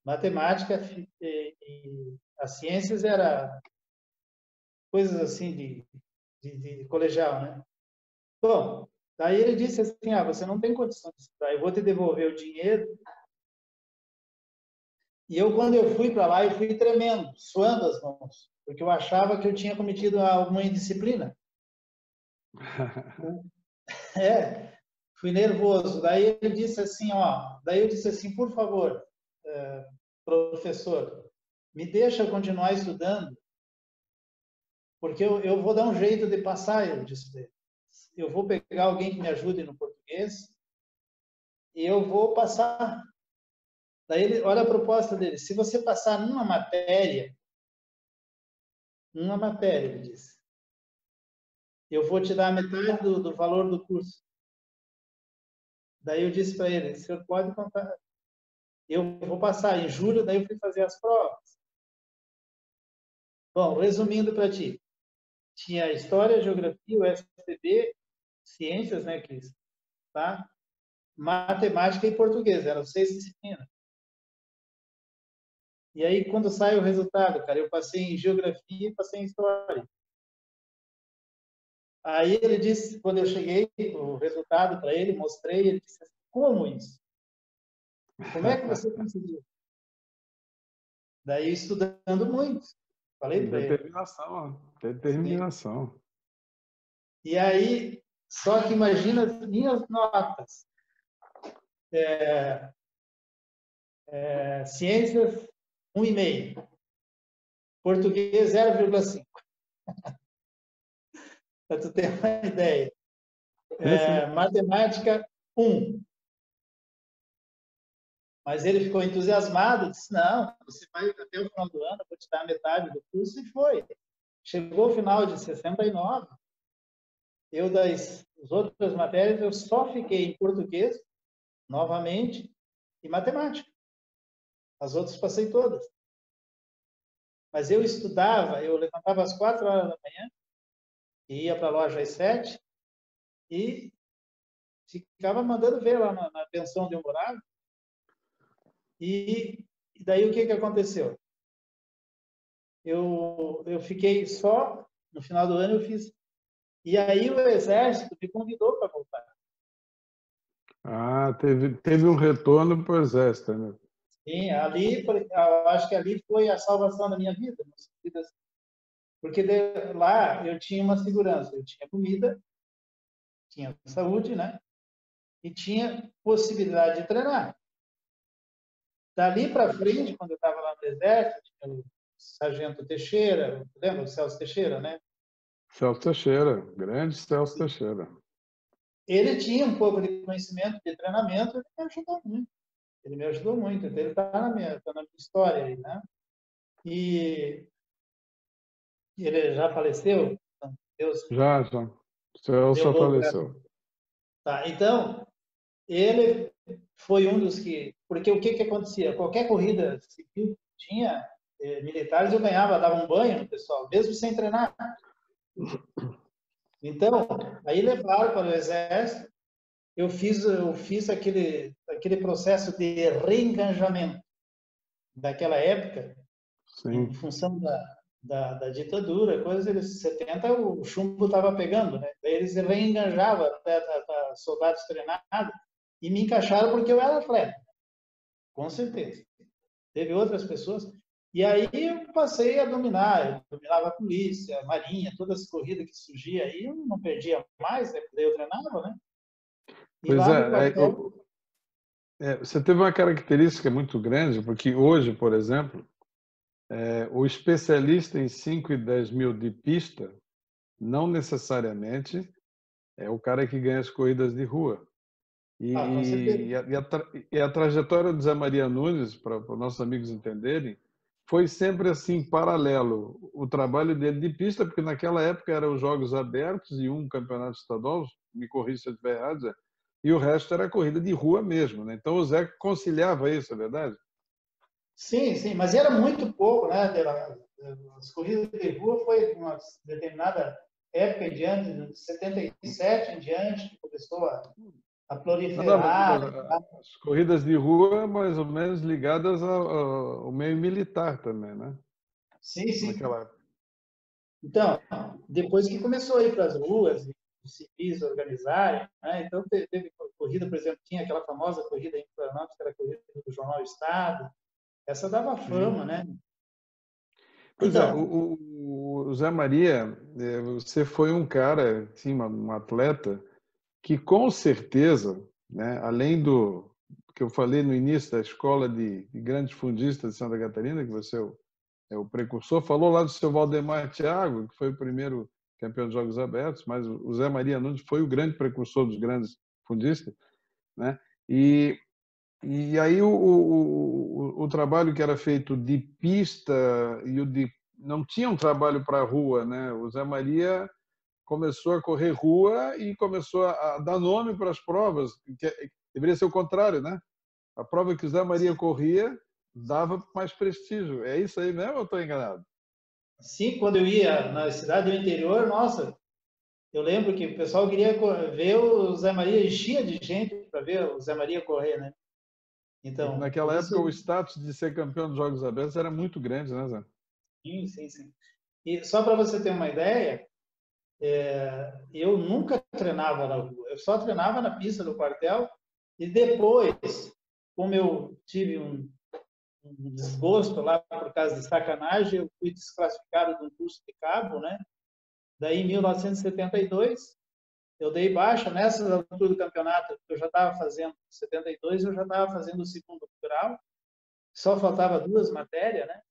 matemática e as ciências era coisas assim de colegial, né? Bom, daí ele disse assim, você não tem condição de estudar, eu vou te devolver o dinheiro. E eu, quando eu fui para lá, eu fui tremendo, suando as mãos, porque eu achava que eu tinha cometido alguma indisciplina. Fui nervoso. Daí ele disse assim, daí eu disse assim, por favor, professor, me deixa continuar estudando, porque eu vou dar um jeito de passar, eu disse. Eu vou pegar alguém que me ajude no português e eu vou passar. Daí ele, olha a proposta dele. Se você passar numa matéria, ele disse, eu vou te dar a metade do valor do curso. Daí eu disse para ele, o senhor pode contar. Eu vou passar em julho, daí eu fui fazer as provas. Bom, resumindo para ti, tinha História, Geografia, o SPB, Ciências, né, Cris? Tá? Matemática e Português, eram 6 disciplinas. E aí, quando sai o resultado, cara, eu passei em Geografia e passei em História. Aí ele disse, quando eu cheguei, o resultado para ele, mostrei, ele disse assim, como isso? Como é que você conseguiu? Daí, estudando muito. Falei para ele. Determinação, determinação. Sim. E aí, só que imagina as minhas notas. Ciências, 1,5. Português, 0,5. Para tu ter uma ideia. Matemática, 1. Mas ele ficou entusiasmado, disse, não, você vai até o final do ano, eu vou te dar a metade do curso, e foi. Chegou o final de 69, eu das outras matérias, eu só fiquei em português, novamente, e matemática. As outras passei todas. Mas eu estudava, eu levantava às 4 horas da manhã, ia para a loja às 7, e ficava mandando ver lá na pensão onde eu morava. E daí o que aconteceu? Eu fiquei só, no final do ano eu fiz. E aí o Exército me convidou para voltar. Ah, teve um retorno para o Exército, né? Sim, ali, eu acho que ali foi a salvação da minha vida. Porque lá eu tinha uma segurança, eu tinha comida, tinha saúde, né? E tinha possibilidade de treinar. Dali para frente, quando eu estava lá no Exército, tinha o Sargento Teixeira, lembra o Celso Teixeira, né? Celso Teixeira, grande Celso Teixeira. Ele tinha um pouco de conhecimento de treinamento, ele me ajudou muito. Ele me ajudou muito, então ele está na minha história aí, né? E ele já faleceu? Deus Já. Celso derrubou o faleceu. Tá, então, ele foi um dos que... Porque o que acontecia? Qualquer corrida civil tinha militares, eu ganhava, dava um banho no pessoal, mesmo sem treinar. Então, aí levaram para o Exército, eu fiz aquele processo de reenganjamento daquela época, em Sim. função da ditadura, coisa de 70, o chumbo estava pegando, né? Daí eles reenganjavam até soldados treinados e me encaixaram porque eu era atleta, com certeza. Teve outras pessoas. E aí eu passei a dominar, eu dominava a polícia, a marinha, todas as corridas que surgiam aí, eu não perdia mais, né? Daí eu treinava, né? E Pois lá no quartel... você teve uma característica muito grande, porque hoje, por exemplo, o especialista em 5 e 10 mil de pista não necessariamente é o cara que ganha as corridas de rua. com certeza. E a trajetória do Zé Maria Nunes, para os nossos amigos entenderem, foi sempre assim, paralelo. O trabalho dele de pista, porque naquela época eram os Jogos Abertos e um campeonato estadual, me corrija se eu estiver errado, Zé, e o resto era corrida de rua mesmo. Né? Então o Zé conciliava isso, é verdade? Sim, sim, mas era muito pouco, né? As corridas de rua foi uma determinada época em diante, de 77 em diante, que começou a Não, proliferar. as corridas de rua mais ou menos ligadas ao meio militar também, né? Sim, sim. Naquela época. Então, depois que começou a ir para as ruas, os civis organizarem, né? Então teve corrida, por exemplo, tinha aquela famosa corrida em Florianópolis, que era a corrida do Jornal Estado. Essa dava Sim. fama, né? Pois é, Então, o Zé Maria, você foi um cara, assim, um atleta, que com certeza, né, além do que eu falei no início da escola de grandes fundistas de Santa Catarina, que você é o precursor, falou lá do seu Valdemar Thiago, que foi o primeiro campeão dos Jogos Abertos, mas o Zé Maria Nunes foi o grande precursor dos grandes fundistas, né? E aí o trabalho que era feito de pista e o de não tinha um trabalho para a rua, né? O Zé Maria começou a correr rua e começou a dar nome para as provas, que deveria ser o contrário, né? A prova que o Zé Maria corria dava mais prestígio. É isso aí mesmo ou estou enganado? Sim, quando eu ia na cidade do interior, nossa, eu lembro que o pessoal queria ver o Zé Maria, enchia de gente para ver o Zé Maria correr, né? Porque Então, naquela isso, época o status de ser campeão dos Jogos Abertos era muito grande, né, Zé? sim, sim, sim. E só para você ter uma ideia, eu nunca treinava na rua, eu só treinava na pista do quartel e depois, como eu tive um desgosto lá por causa de sacanagem, eu fui desclassificado de um curso de cabo, né? Daí, em 1972, eu dei baixa nessa altura do campeonato, eu já estava fazendo, em 72, eu já estava fazendo o segundo grau, só faltava duas matérias, né?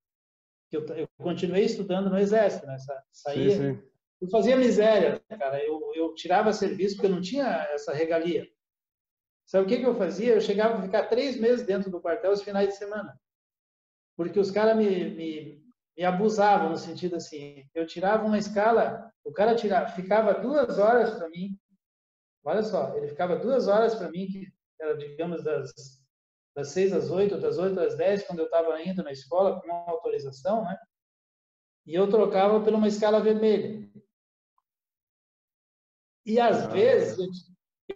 Eu continuei estudando no Exército, né? Sim, Saía, sim. eu fazia miséria, cara, eu tirava serviço porque eu não tinha essa regalia. Sabe o que eu fazia? Eu chegava a ficar 3 meses dentro do quartel os finais de semana, porque os caras me abusavam no sentido assim, eu tirava uma escala, o cara ficava 2 horas para mim. Olha só, ele ficava 2 horas para mim, que era, digamos, das 6 às 8, das 8 às 10, quando eu estava indo na escola com uma autorização, né? E eu trocava por uma escala vermelha. E às Ah, vezes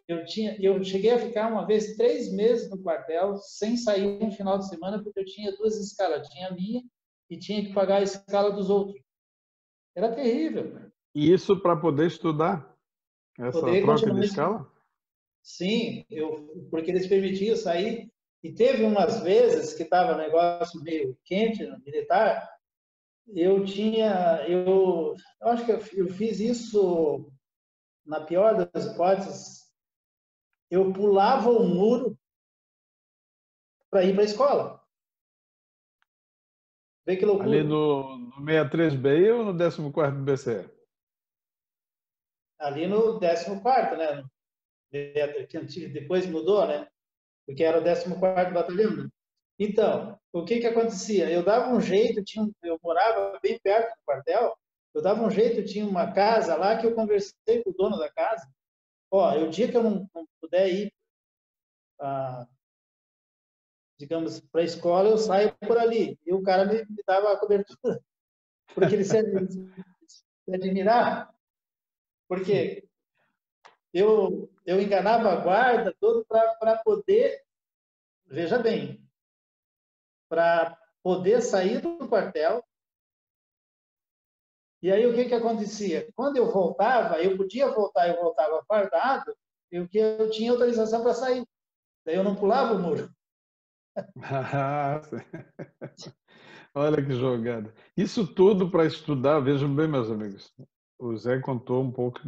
eu cheguei a ficar uma vez 3 meses no quartel sem sair um final de semana porque eu tinha duas escalas, tinha a minha e tinha que pagar a escala dos outros. Era terrível, cara. e isso para poder estudar essa Poderia troca de continuar isso. escala? Sim, porque eles permitiam sair. E teve umas vezes que estava negócio meio quente no militar. Eu acho que eu fiz isso na pior das hipóteses. Eu pulava o muro para ir para a escola. Vê que Ali loucura. no 63B ou no 14º BC? Ali no 14º, né? Depois mudou, né? Porque era o 14º Batalhão, né? Então, o que acontecia? Eu dava um jeito, eu morava bem perto do quartel, eu dava um jeito, tinha uma casa lá que eu conversei com o dono da casa. Ó, o dia que eu não puder ir, digamos, para a escola, eu saio por ali. E o cara me dava a cobertura, porque ele se admirava, porque eu enganava a guarda todo para poder, veja bem, para poder sair do quartel. E aí o que acontecia? Quando eu voltava, eu podia voltar, eu voltava fardado, eu tinha autorização para sair. Daí eu não pulava o muro. Ah, olha que jogada. Isso tudo para estudar, vejam bem, meus amigos. O Zé contou um pouco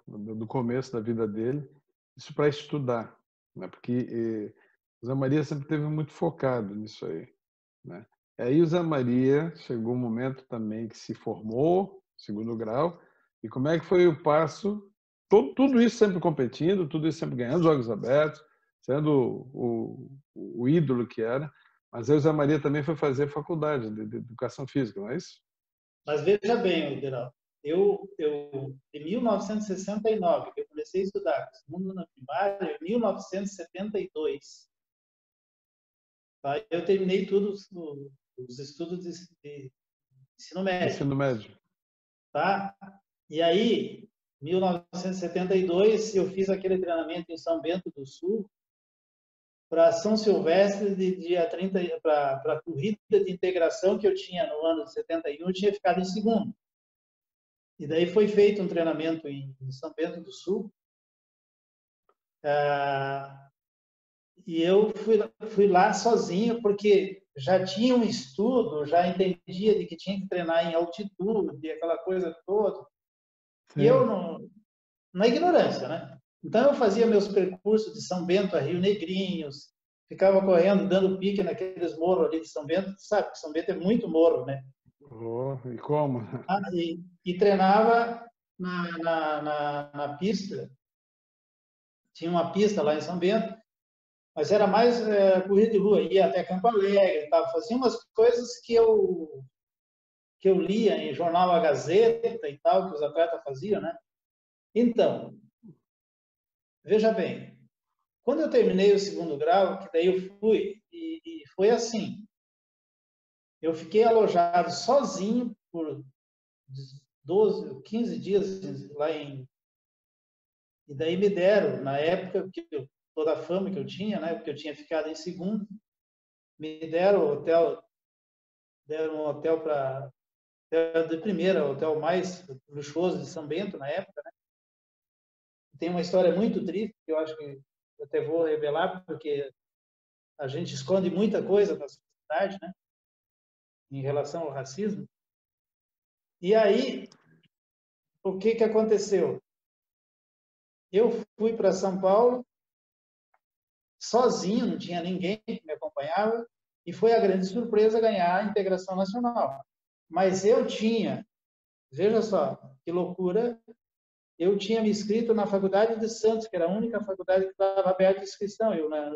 do começo da vida dele, isso para estudar, né? Porque o Zé Maria sempre teve muito focado nisso aí, né? Aí o Zé Maria chegou um momento também que se formou, segundo grau, e como é que foi o passo? Tudo isso sempre competindo, tudo isso sempre ganhando Jogos Abertos, sendo o ídolo que era, mas aí o Zé Maria também foi fazer faculdade de Educação Física, não é isso? Mas veja bem, Geraldo, em 1969, que eu comecei a estudar segundo na primária, em 1972, tá? Eu terminei tudo os estudos de ensino médio, Ensino médio. tá? E aí, em 1972, eu fiz aquele treinamento em São Bento do Sul, para São Silvestre de dia 30, para a corrida de integração que eu tinha no ano de 71, eu tinha ficado em segundo. E daí foi feito um treinamento em São Bento do Sul, e eu fui lá sozinho, porque já tinha um estudo, já entendia de que tinha que treinar em altitude, aquela coisa toda. E eu, Sim. na ignorância, né? Então eu fazia meus percursos de São Bento a Rio Negrinhos, ficava correndo, dando pique naqueles morros ali de São Bento, sabe que São Bento é muito morro, né? Oh, e como? E treinava na pista, tinha uma pista lá em São Bento, Mas era mais corrida de rua, ia até Campo Alegre, tal, fazia umas coisas que eu lia em jornal A Gazeta e tal, que os atletas faziam, né? Então, veja bem, quando eu terminei o segundo grau, que daí eu fui, e foi assim, eu fiquei alojado sozinho por 12, 15 dias lá em... E daí me deram, na época, toda a fama que eu tinha, né? Porque eu tinha ficado em segundo, me deram um hotel para de primeira, o hotel mais luxuoso de São Bento na época, né? Tem uma história muito triste, que eu acho que eu até vou revelar, porque a gente esconde muita coisa da sociedade, né? Em relação ao racismo. E aí, o que aconteceu? Eu fui para São Paulo sozinho, não tinha ninguém que me acompanhava, e foi a grande surpresa ganhar a integração nacional. Mas eu tinha, veja só, que loucura, eu tinha me inscrito na Faculdade de Santos, que era a única faculdade que estava aberta a inscrição.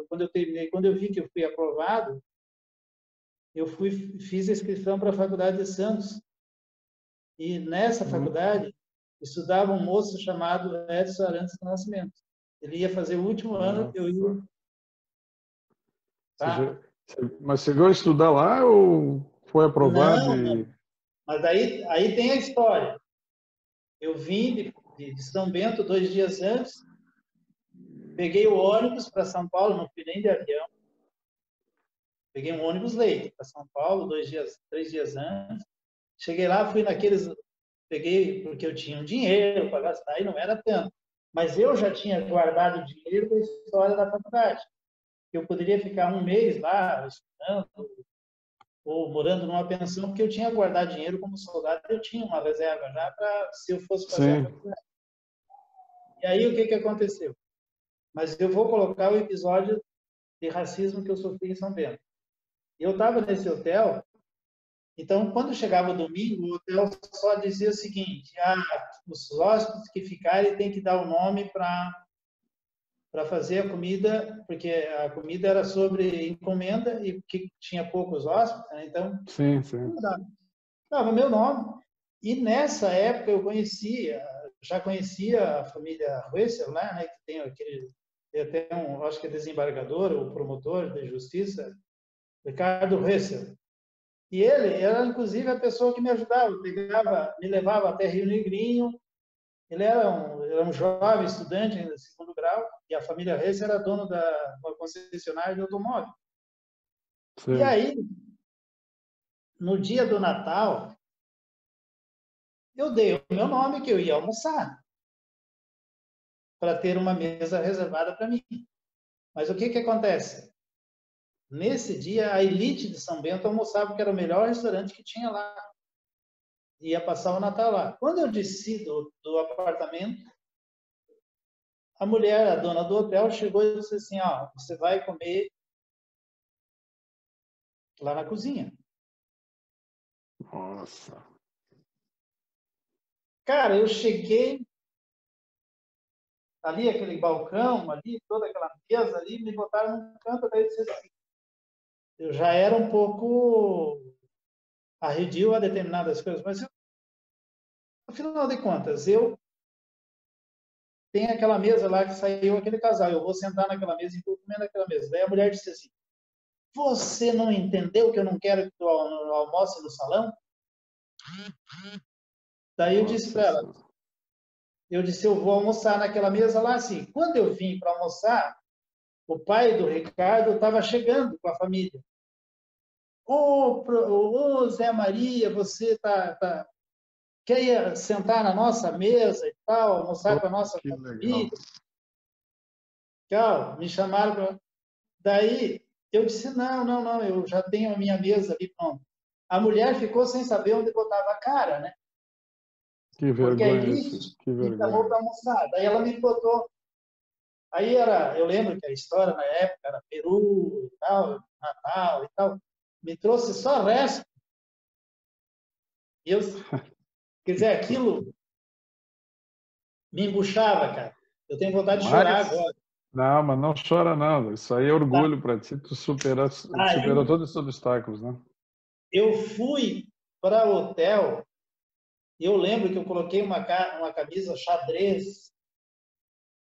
Quando eu terminei, quando eu vi que eu fui aprovado, fiz a inscrição para a Faculdade de Santos. E nessa faculdade estudava um moço chamado Edson Arantes do Nascimento. Ele ia fazer o último ano, eu ia. Tá? Mas chegou a estudar lá ou foi aprovado? Não, não. Mas aí tem a história. Eu vim de São Bento 2 dias antes, peguei o ônibus para São Paulo, não fui nem de avião. Peguei um ônibus leite para São Paulo 3 dias antes. Cheguei lá, fui naqueles... Peguei porque eu tinha um dinheiro para gastar e não era tanto. Mas eu já tinha guardado dinheiro para a história da faculdade. Eu poderia ficar um mês lá estudando ou morando numa pensão, porque eu tinha guardado dinheiro como soldado, eu tinha uma reserva já para se eu fosse fazer a faculdade. E aí o que aconteceu? Mas eu vou colocar o episódio de racismo que eu sofri em São Bento. Eu estava nesse hotel, então quando chegava o domingo, o hotel só dizia o seguinte: os hóspedes que ficarem têm que dar o nome para fazer a comida, porque a comida era sobre encomenda e que tinha poucos hóspedes, né? Então dava meu nome. E nessa época eu já conhecia a família Reussel lá, né, que tem até acho que é desembargador ou promotor de justiça, Ricardo Reussel. E ele era inclusive a pessoa que me ajudava, me levava até Rio Negrinho. Ele era um jovem estudante ainda de segundo grau, e a família Reis era dono da uma concessionária de automóvel. Sim. E aí, no dia do Natal, eu dei o meu nome, que eu ia almoçar, para ter uma mesa reservada para mim. Mas o que acontece? Nesse dia, a elite de São Bento almoçava, porque era o melhor restaurante que tinha lá. Ia passar o Natal lá. Quando eu desci do apartamento, a mulher, a dona do hotel, chegou e disse assim: você vai comer lá na cozinha. Nossa. Cara, eu cheguei ali, aquele balcão ali, toda aquela mesa ali, me botaram num canto, daí disse assim, eu já era um pouco arredio a determinadas coisas, mas afinal de contas, eu tenho aquela mesa lá que saiu aquele casal, eu vou sentar naquela mesa e vou comer naquela mesa. Daí a mulher disse assim: você não entendeu que eu não quero que tu almoce no salão? Daí eu disse para ela, eu vou almoçar naquela mesa lá assim. Quando eu vim para almoçar, o pai do Ricardo estava chegando com a família. Ô, Zé Maria, você quer ir sentar na nossa mesa e tal, almoçar com a nossa família? Legal. Me chamaram para... Daí eu disse, não, eu já tenho a minha mesa ali pronta. A mulher ficou sem saber onde botava a cara, né? Que vergonha isso. Que vergonha. Me chamou para almoçar. Daí ela me botou. Aí eu lembro que a história na época era Peru e tal, Natal e tal. Me trouxe só resto. E quer dizer, aquilo me embuchava, cara. Eu tenho vontade de chorar agora. Não, mas não chora não. Isso aí é Tá? orgulho para ti. Tu superou Aí todos esses obstáculos, né? eu fui para o hotel. Eu lembro que eu coloquei uma camisa xadrez.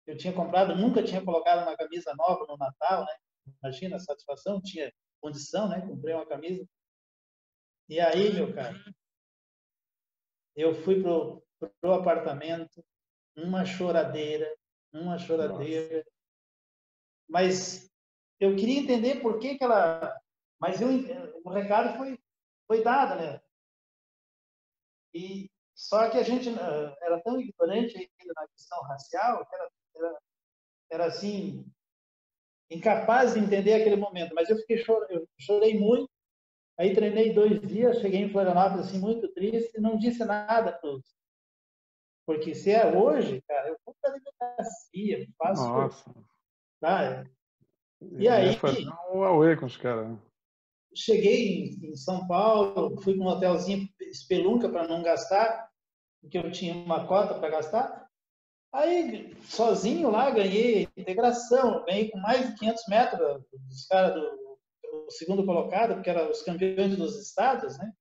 Eu tinha comprado, nunca tinha colocado uma camisa nova no Natal, né? Imagina a satisfação, tinha condição, né? Comprei uma camisa. E aí, meu cara, eu fui pro apartamento, uma choradeira, uma Nossa. choradeira. Mas eu queria entender por que que ela... Mas o recado foi dado, né? E só que a gente era tão ignorante ainda na questão racial, que era assim, incapaz de entender aquele momento. Mas eu chorei muito. Aí treinei 2 dias, cheguei em Florianópolis assim, muito triste, e não disse nada para os... Porque se é hoje, cara, eu vou para a delegacia, faço... Nossa. Tá? E Ia aí, fazer um auê com os caras, né? cheguei em São Paulo, fui para um hotelzinho espelunca para não gastar, porque eu tinha uma cota para gastar. Aí, sozinho lá, ganhei integração, ganhei com mais de 500 metros dos caras do segundo colocado, porque eram os campeões dos estados, né?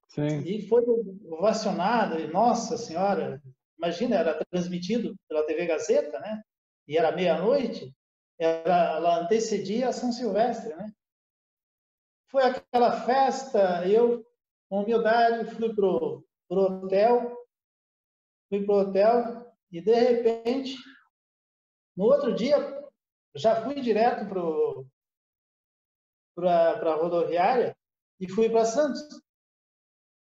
Sim. E foi ovacionado, e nossa senhora, imagina, era transmitido pela TV Gazeta, né? E era meia-noite, ela antecedia a São Silvestre, né? Foi aquela festa, eu, com humildade, fui pro hotel, e de repente, no outro dia, já fui direto para a rodoviária e fui para Santos.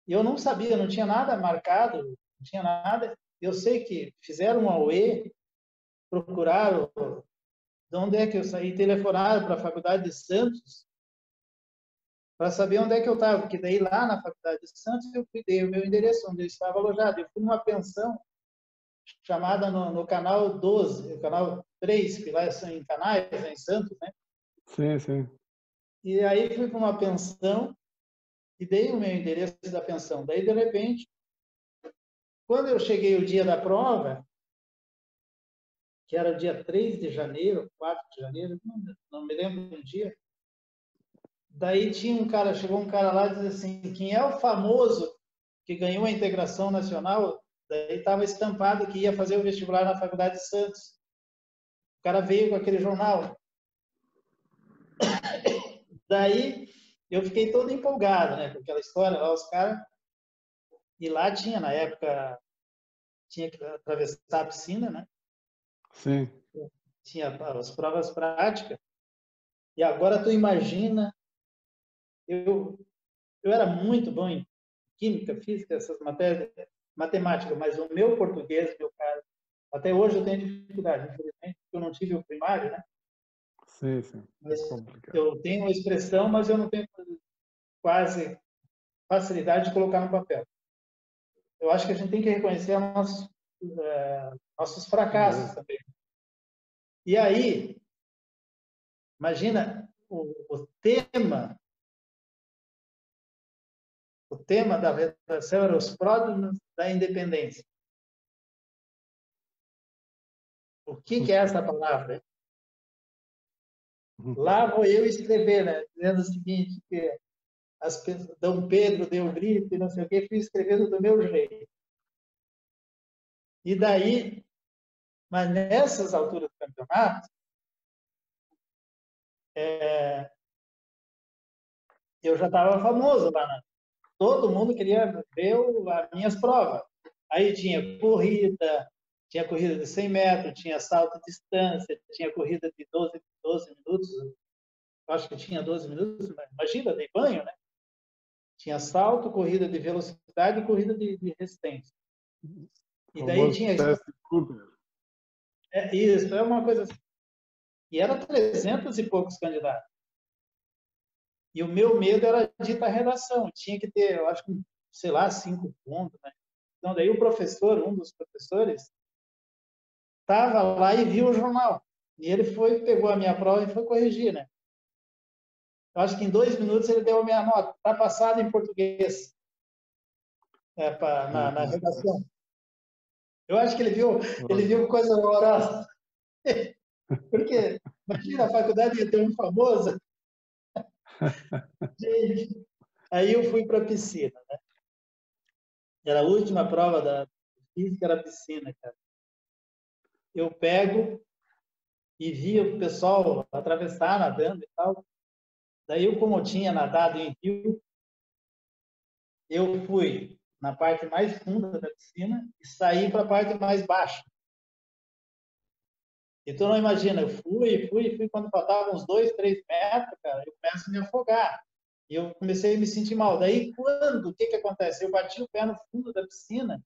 E eu não sabia, não tinha nada marcado, não tinha nada. Eu sei que fizeram um auê, procuraram de onde é que eu saí, telefonaram para a Faculdade de Santos para saber onde é que eu estava, porque daí lá na Faculdade de Santos eu dei o meu endereço, onde eu estava alojado. Eu fui numa pensão chamada no canal 12, o canal 3, que lá são em Canais, em Santos, né? Sim, sim. E aí fui para uma pensão e dei o meu endereço da pensão. Daí, de repente, quando eu cheguei o dia da prova, que era dia 3 de janeiro, 4 de janeiro, não me lembro do dia, daí tinha um cara, chegou um cara lá e disse assim, quem é o famoso que ganhou a integração nacional? Daí estava estampado que ia fazer o vestibular na Faculdade de Santos. O cara veio com aquele jornal. Daí eu fiquei todo empolgado, né, com aquela história lá, os caras. E lá tinha, na época, tinha que atravessar a piscina, né? Sim. Tinha as provas práticas. E agora tu imagina, eu, eu era muito bom em química, física, essas matérias, matemática, mas o meu português, meu cara, até hoje eu tenho dificuldade, infelizmente, porque eu não tive o primário, né? Sim, sim. É Mas complicado. eu tenho a expressão, mas eu não tenho quase facilidade de colocar no papel. Eu acho que a gente tem que reconhecer nossos fracassos também. E aí, imagina o tema da redação era os pródromos da independência. O que é essa palavra? Lá vou eu escrever, né? Dizendo o seguinte, que Dom Pedro deu um grito e não sei o quê, fui escrevendo do meu jeito. E daí, mas nessas alturas do campeonato, eu já estava famoso lá, né? Todo mundo queria ver as minhas provas. Aí tinha corrida de 100 metros, tinha salto de distância, tinha corrida de 12 minutos, acho que tinha 12 minutos, imagina, dei banho, né? Tinha salto, corrida de velocidade e corrida de resistência. O E daí famoso tinha teste Cooper. isso, é uma coisa assim. E era 300 e poucos candidatos. E o meu medo era dita redação, tinha que ter, eu acho que, sei lá, 5 pontos, né? Então, daí o professor, um dos professores, estava lá e viu o jornal. E ele pegou a minha prova e foi corrigir, né? Eu acho que em 2 minutos ele deu a minha nota. Está passado em português, na redação. Eu acho que ele viu coisa horrorosa. Porque, imagina, a faculdade ia ter um famoso. Gente, aí eu fui para a piscina, né? Era a última prova da física, era a piscina, cara. Eu pego e via o pessoal atravessar, nadando e tal. Daí eu, como eu tinha nadado em rio, eu fui na parte mais funda da piscina e saí para a parte mais baixa. Então, não imagina, eu fui, quando faltavam uns 2, 3 metros, cara, eu começo a me afogar. E eu comecei a me sentir mal. Daí, o que acontece? Eu bati o pé no fundo da piscina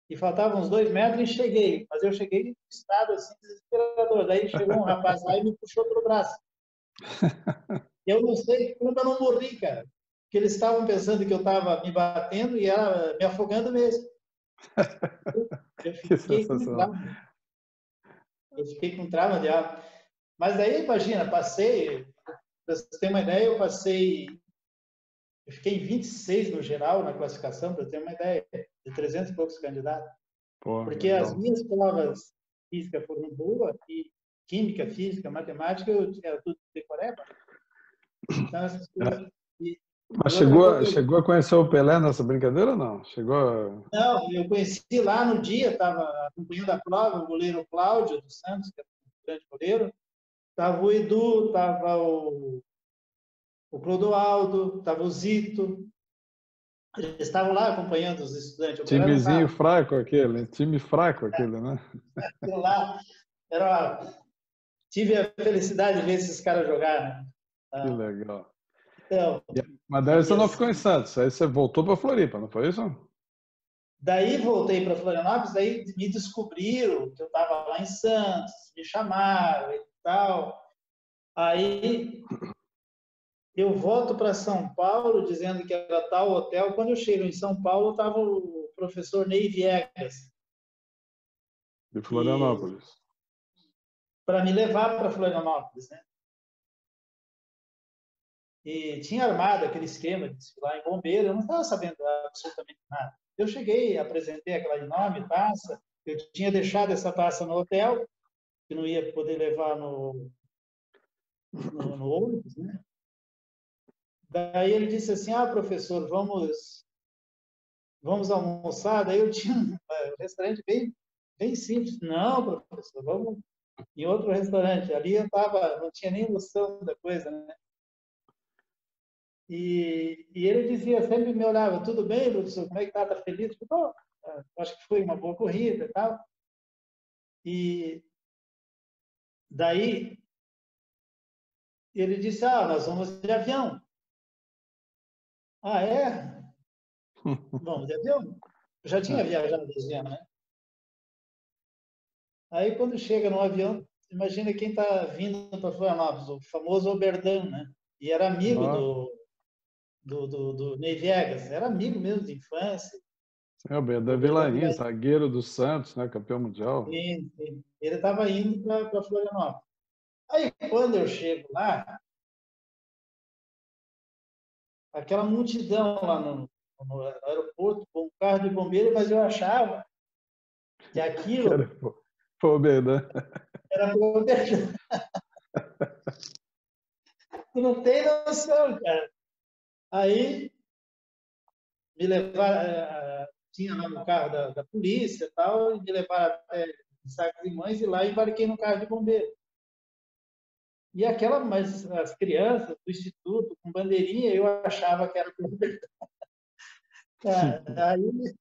e faltavam uns 2 metros e cheguei. Mas eu cheguei em estado assim, desesperador. Daí chegou um rapaz lá e me puxou pelo braço. Eu não sei como eu não morri, cara. Porque eles estavam pensando que eu estava me batendo e era me afogando mesmo. Eu Que fiquei com sensacional. trauma. Eu fiquei com trauma de água. Mas daí, imagina, passei, para você ter uma ideia, eu fiquei em 26 no geral, na classificação, para ter uma ideia, de 300 e poucos candidatos. Pô, Porque as legal. minhas provas física foram boas, e química, física, matemática, eu era tudo decoreba. Então, essas coisas. Mas E outra coisa, chegou a conhecer o Pelé nessa brincadeira ou não? Chegou. não, eu conheci lá no dia, estava acompanhando a prova, o goleiro Cláudio dos Santos, que é um grande goleiro, estava o Edu, estava o Clodoaldo, estava o Zito, eles estavam lá acompanhando os estudantes. O Pelé não Timezinho estava. fraco aquele, time fraco aquele, né? Lá era, tive a felicidade de ver esses caras jogar, né? Que Ah, legal. então, Mas daí você e não ficou em assim, Santos, aí você voltou para Floripa, não foi isso? daí voltei para Florianópolis, daí me descobriram que eu estava lá em Santos, me chamaram e tal. Aí eu volto para São Paulo dizendo que era tal hotel. Quando eu chego em São Paulo, estava o professor Ney Viegas, De que Florianópolis. para me levar para Florianópolis, né? E tinha armado aquele esquema de desfilar em bombeiro, eu não estava sabendo absolutamente nada. Eu cheguei, apresentei aquela enorme taça, eu tinha deixado essa taça no hotel, que não ia poder levar no ônibus, né? Daí ele disse assim, professor, vamos almoçar? Daí eu tinha um restaurante bem simples. Não, professor, vamos em outro restaurante. Ali eu tava, não tinha nem noção da coisa, né? E ele dizia, sempre me olhava, tudo bem, professor, como é que tá? Tá feliz? Eu falei, acho que foi uma boa corrida e tal. E daí ele disse, nós vamos de avião. Ah, é? Vamos de avião? Eu já tinha viajado de avião, né? Aí quando chega no avião, imagina quem está vindo para Florianópolis, o famoso Oberdan, né? E era amigo Ó, do Ney Viegas, era amigo mesmo de infância. é o O Beda Oberdan Vilarim, zagueiro do Santos, né? Campeão mundial. ele estava indo para Florianópolis. Aí, quando eu chego lá, aquela multidão lá no aeroporto, com um carro de bombeiro, mas eu achava que Que aquilo era o Beda. era para o Oberdan. Tu não tem noção, cara. Aí, me levaram, tinha lá no carro da polícia e tal, e me levaram até Sacos e Mães, e lá embarquei no carro de bombeiro. E mas as crianças do instituto, com bandeirinha, eu achava que era bombeiro. Aí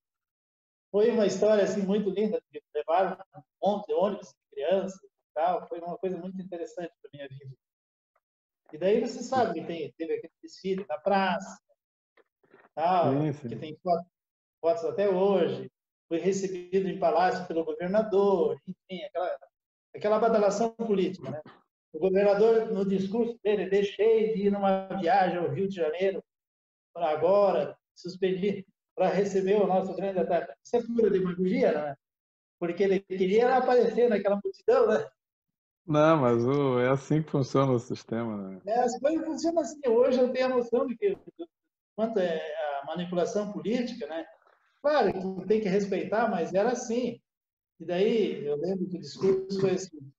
foi uma história assim, muito linda, porque levaram um monte de ônibus de crianças e tal, foi uma coisa muito interessante para minha vida. E daí você sabe que teve aquele desfile na praça, tal, Sim, que sim. tem fotos até hoje, foi recebido em palácio pelo governador, enfim, aquela badalação política, né? O governador, no discurso dele, deixei de ir numa viagem ao Rio de Janeiro para agora, suspendi para receber o nosso grande atleta. Isso é pura demagogia, não é? Porque ele queria aparecer naquela multidão, né? Não, mas é assim que funciona o sistema, né? As coisas funcionam assim. Hoje eu tenho a noção de que quanto é a manipulação política, né? Claro que tem que respeitar, mas era assim. E daí eu lembro que o discurso foi assim: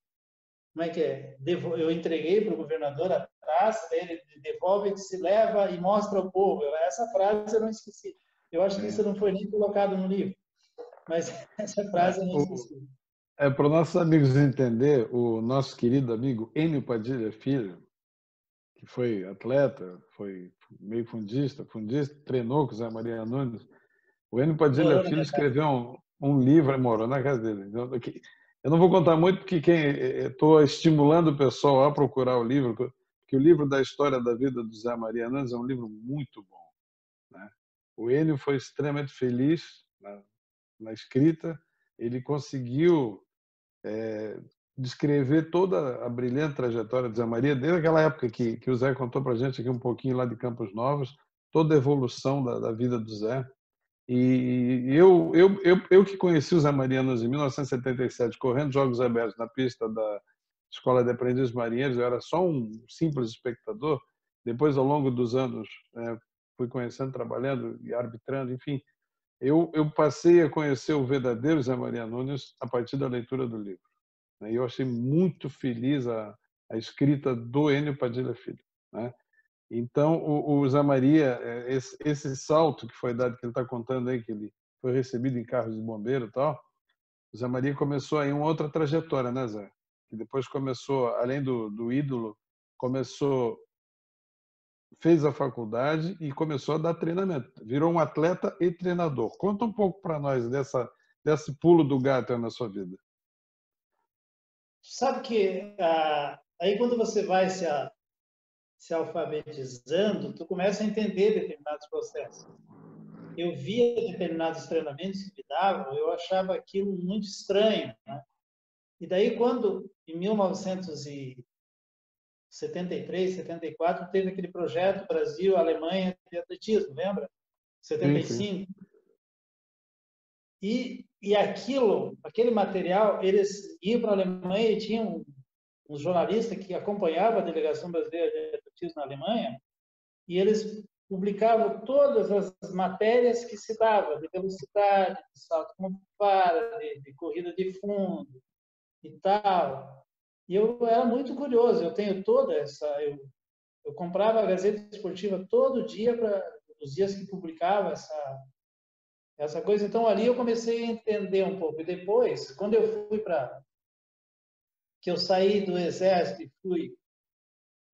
como é que é? Eu entreguei para o governador a praça, daí ele devolve, se leva e mostra ao povo. Essa frase eu não esqueci. Eu acho que isso não foi nem colocado no livro, mas essa frase eu não esqueci. Para os nossos amigos entender, o nosso querido amigo Enio Padilha Filho, que foi atleta, foi meio fundista, treinou com o Zé Maria Nunes. O Enio Padilha Filho escreveu um livro, morou na casa dele. Eu não vou contar muito, porque estou estimulando o pessoal a procurar o livro, porque o livro da história da vida do Zé Maria Nunes é um livro muito bom, né? O Enio foi extremamente feliz na escrita, ele conseguiu descrever toda a brilhante trajetória de Zé Maria, desde aquela época que o Zé contou para a gente aqui um pouquinho lá de Campos Novos, toda a evolução da vida do Zé. E eu que conheci o Zé Maria Nunes em 1977, correndo Jogos Abertos na pista da Escola de Aprendizes Marinheiros, eu era só um simples espectador. Depois, ao longo dos anos, fui conhecendo, trabalhando e arbitrando, enfim. Eu passei a conhecer o verdadeiro Zé Maria Nunes a partir da leitura do livro. E eu achei muito feliz a escrita do Enio Padilha Filho, né? Então, o Zé Maria, esse salto que foi dado, que ele está contando aí, que ele foi recebido em carros de bombeiro e tal, o Zé Maria começou aí uma outra trajetória, né, Zé? Que depois começou, além do ídolo, fez a faculdade e começou a dar treinamento. Virou um atleta e treinador. Conta um pouco para nós desse pulo do gato na sua vida. Sabe que aí quando você vai se alfabetizando, tu começa a entender determinados processos. Eu via determinados treinamentos que me davam, eu achava aquilo muito estranho, né? E daí quando, em 1973, 74, teve aquele projeto Brasil-Alemanha de atletismo, lembra? 75. Sim. E aquele material, eles iam para a Alemanha e tinham um jornalista que acompanhava a delegação brasileira de atletismo na Alemanha, e eles publicavam todas as matérias que se dava, de velocidade, de salto com vara, de corrida de fundo e tal. E eu era muito curioso, eu tenho toda essa... Eu comprava a Gazeta Esportiva todo dia, os dias que publicava essa coisa. Então, ali eu comecei a entender um pouco. E depois, quando eu fui que eu saí do Exército e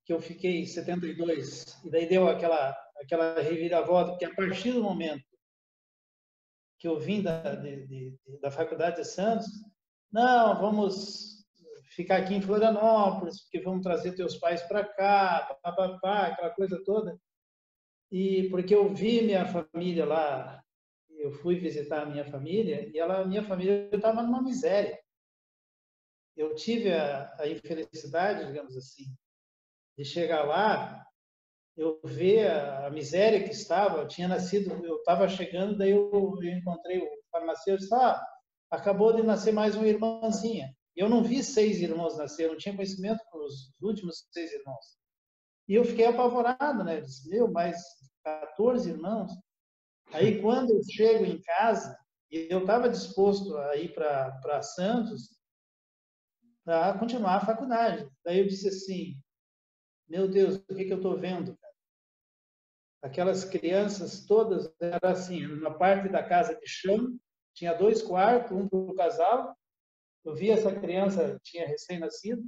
que eu fiquei em 72, e daí deu aquela reviravolta, porque a partir do momento que eu vim da Faculdade de Santos, não, vamos ficar aqui em Florianópolis, porque vamos trazer teus pais para cá, papapá, aquela coisa toda. E porque eu vi minha família lá, eu fui visitar a minha família, e minha família estava numa miséria. Eu tive a infelicidade, digamos assim, de chegar lá, eu ver a miséria que estava. Eu estava chegando, daí eu encontrei o farmacêutico e disse, acabou de nascer mais uma irmãzinha. Eu não vi 6 irmãos nascer, eu não tinha conhecimento dos últimos 6 irmãos. E eu fiquei apavorado, né? Eu disse, mais 14 irmãos. Aí, quando eu chego em casa, e eu estava disposto a ir para Santos para continuar a faculdade. Daí eu disse assim, meu Deus, o que eu estou vendo, cara? Aquelas crianças todas, era assim, na parte da casa de chão, tinha 2 quartos, um para o casal. Eu vi essa criança, tinha recém-nascido.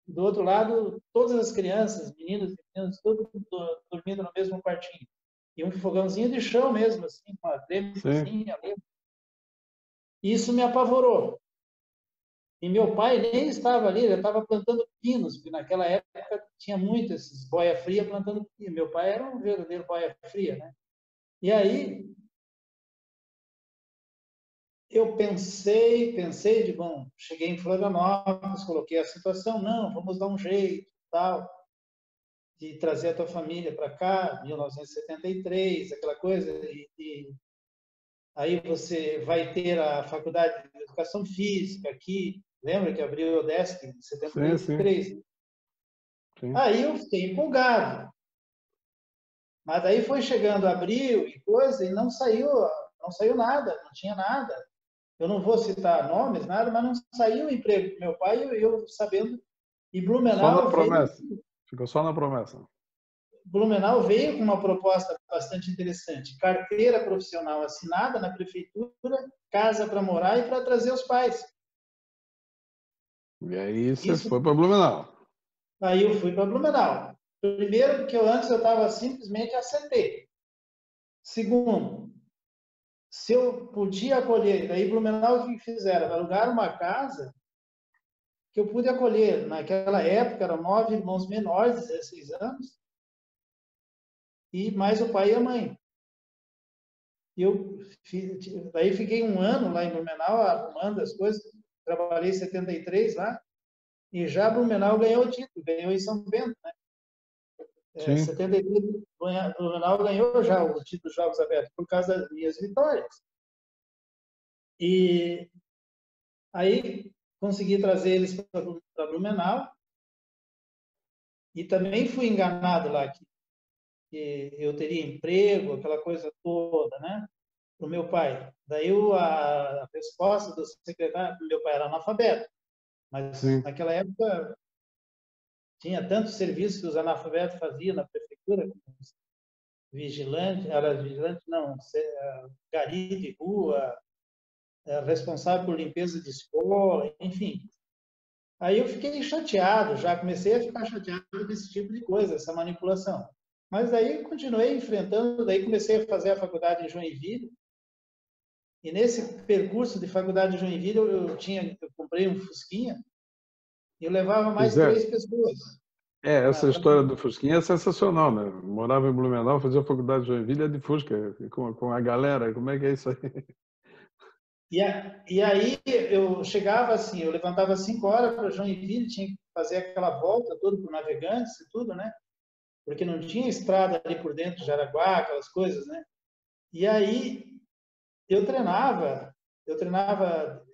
Do outro lado, todas as crianças, meninos e meninas, todos dormindo no mesmo quartinho. E um fogãozinho de chão mesmo, assim, uma tremezinha ali. Isso me apavorou. E meu pai nem estava ali, ele estava plantando pinos, porque naquela época tinha muito esses boia fria plantando pinos. Meu pai era um verdadeiro boia fria, né? E aí eu pensei, bom, cheguei em Florianópolis, coloquei a situação, não, vamos dar um jeito, tal, de trazer a tua família para cá, 1973, aquela coisa, e aí você vai ter a Faculdade de Educação Física aqui, lembra que abriu o UDESC em 73? Sim. Aí eu fiquei empolgado. Mas daí foi chegando abril e coisa, e não saiu nada, não tinha nada. Eu não vou citar nomes, nada, mas não saiu o emprego do meu pai, eu sabendo E Só na promessa. Ficou só na promessa. Blumenau veio com uma proposta bastante interessante. Carteira profissional assinada na prefeitura, casa para morar e para trazer os pais. E aí você Isso, foi para Blumenau. aí eu fui para Blumenau. Primeiro, porque antes eu estava simplesmente ACT. Segundo, se eu podia acolher, daí Blumenau o que fizeram? Alugaram uma casa que eu pude acolher. Naquela época eram 9 irmãos menores, 16 anos, e mais o pai e a mãe. Daí fiquei um ano lá em Blumenau arrumando as coisas, trabalhei em 73 lá, e já Blumenau ganhou o título, ganhou em São Bento, né? Sim. 73, Blumenau ganhou já o título dos Jogos Abertos por causa das minhas vitórias. E aí consegui trazer eles para Blumenau e também fui enganado lá que eu teria emprego, aquela coisa toda, né? Para o meu pai. Daí a resposta do secretário, meu pai era analfabeto, mas Sim. naquela época tinha tantos serviços que os analfabetos faziam na prefeitura, como vigilante, era vigilante, não, gari de rua, responsável por limpeza de escola, enfim. Aí eu fiquei chateado, já comecei a ficar chateado com esse tipo de coisa, essa manipulação. Mas daí continuei enfrentando, daí comecei a fazer a faculdade em Joinville, e nesse percurso de faculdade em Joinville eu comprei um Fusquinha, e eu levava Pois mais é. 3 pessoas. Essa história do Fusquinha é sensacional, né? Morava em Blumenau, fazia faculdade de Joinville, é de Fusca, com a galera. Como é que é isso aí? E aí eu chegava assim, eu levantava às 5 horas para Joinville, tinha que fazer aquela volta toda por Navegantes e tudo, né? Porque não tinha estrada ali por dentro de Jaraguá, aquelas coisas, né? E aí eu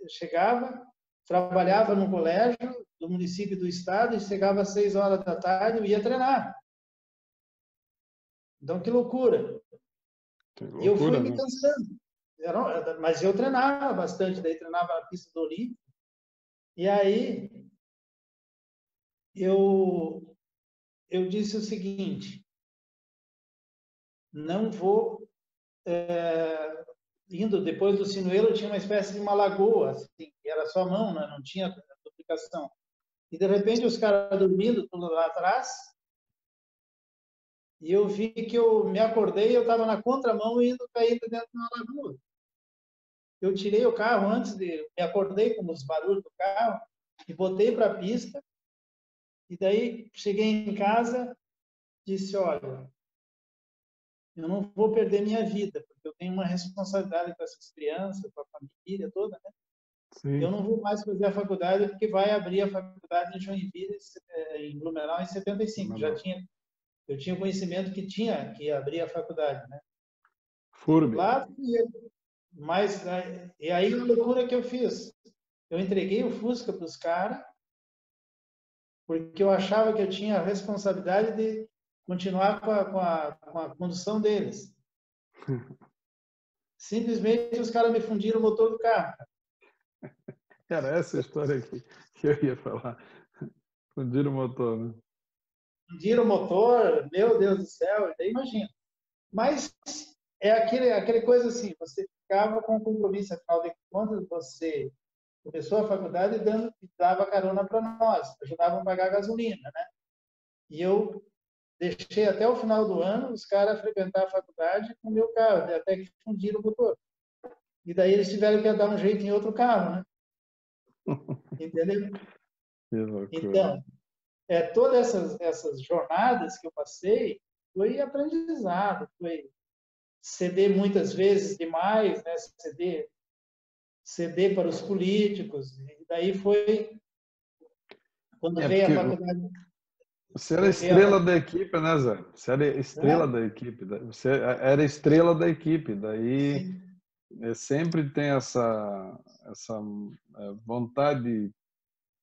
chegava, trabalhava no colégio do município do estado e chegava às 6 horas da tarde, eu ia treinar. Então, que loucura. Que E eu fui loucura, me né? cansando. Mas eu treinava bastante, daí treinava na pista do Olímpico. E aí eu disse o seguinte, não vou... indo depois do Sinuelo, tinha uma espécie de uma lagoa, assim, que era só mão, né? Não tinha duplicação. E, de repente, os caras dormindo tudo lá atrás, e eu vi que eu me acordei, eu estava na contramão indo cair dentro de uma lagoa. Eu tirei o carro antes de... Me acordei com os barulhos do carro e botei para a pista. E daí cheguei em casa, disse, olha, eu não vou perder minha vida, porque eu tenho uma responsabilidade com essas crianças, com a família toda, né? Eu Sim. não vou mais fazer a faculdade, porque vai abrir a faculdade em Joinville, em Blumenau, em 75. Blumenau. Eu tinha conhecimento que tinha que abrir a faculdade, né? FURB. Lá, mas, e aí a loucura que eu fiz. Eu entreguei o Fusca para os caras, porque eu achava que eu tinha a responsabilidade de continuar com a condução deles. Simplesmente os caras me fundiram o motor do carro. Era essa história aqui que eu ia falar. Fundiram o motor, né? Fundiram o motor, meu Deus do céu, daí imagina. Mas é aquele coisa assim, você ficava com compromisso, afinal de contas, você começou a faculdade dava carona para nós, ajudava a pagar a gasolina, né? E eu deixei até o final do ano os caras frequentar a faculdade com o meu carro, até que fundiram o motor. E daí eles tiveram que dar um jeito em outro carro, né? Entendeu? Que loucura. Então, todas essas jornadas que eu passei foi aprendizado, foi ceder muitas vezes demais, né? Ceder para os políticos. E daí foi quando veio a Porque faculdade. você era Quando veio a estrela faculdade, da equipe, né, Zé? Você era estrela né? da equipe. Você era estrela da equipe. Daí Sim. sempre tem essa vontade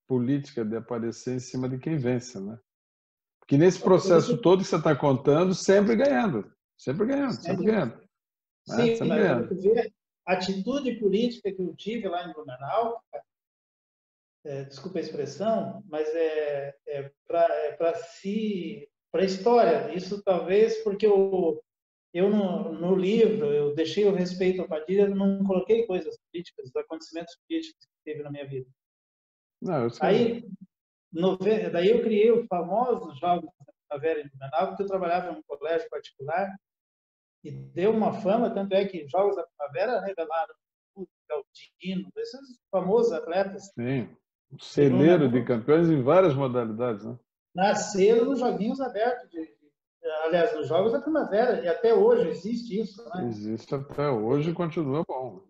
política de aparecer em cima de quem vence, né? Porque nesse Por processo isso, todo que você está contando, sempre ganhando. Sempre ganhando, sempre sempre, ganhando. Né? sim, Sempre mas ganhando. tu vê a atitude política que eu tive lá em Blumenau, desculpa a expressão, mas para si, para a história. Isso talvez porque eu no livro, eu deixei o respeito à Padilha, não coloquei coisas políticas, acontecimentos políticos que teve na minha vida. Não, eu sei. Aí, daí eu criei os famosos Jogos da Primavera em Blumenau, porque eu trabalhava num colégio particular e deu uma fama, tanto é que Jogos da Primavera revelaram o Galdino, esses famosos atletas Sim. Um de celeiro de Blumenau, campeões em várias modalidades, né? nasceram nos Joguinhos Abertos, aliás, nos Jogos da Primavera, e até hoje existe isso, né? Existe até hoje e continua bom.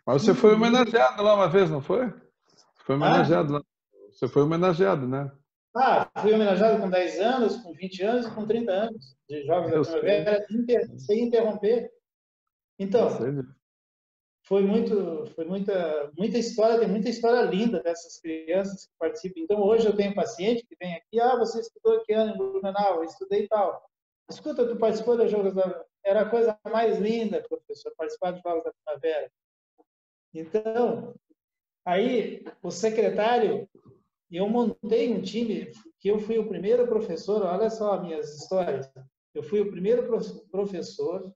Mas você foi Sim, homenageado lá uma vez, não foi? Foi ah, homenageado lá. Você foi homenageado, né? fui homenageado com 10 anos, com 20 anos e com 30 anos de Jogos da Eu sei. Primavera, sem interromper. Eu Então, sei disso. foi muita história, tem muita história linda dessas crianças que participam. Então, hoje eu tenho um paciente que vem aqui, você estudou que ano em Blumenau? Eu estudei tal. Escuta, tu participou dos Jogos da... Era a coisa mais linda, professor, participar dos Jogos da Primavera. Então, aí, o secretário, eu montei um time, que eu fui o primeiro professor, olha só as minhas histórias. Eu fui o primeiro professor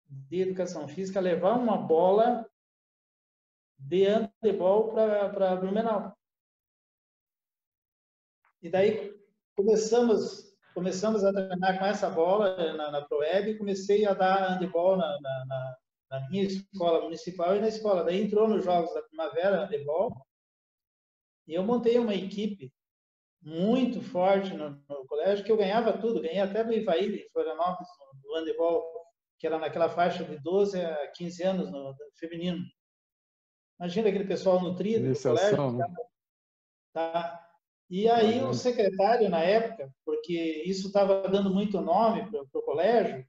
de educação física a levar uma bola de handebol para Blumenau. E daí começamos a treinar com essa bola na ProWeb e comecei a dar handebol na minha escola municipal e na escola. Daí entrou nos Jogos da Primavera, handebol, e eu montei uma equipe muito forte no colégio, que eu ganhava tudo, ganhei até no Ivaí, em Florianópolis, no handebol, que era naquela faixa de 12 a 15 anos, no feminino. Imagina aquele pessoal nutrido do colégio, Iniciação, né? tá? E aí o Imagina. secretário, na época, porque isso estava dando muito nome para o colégio,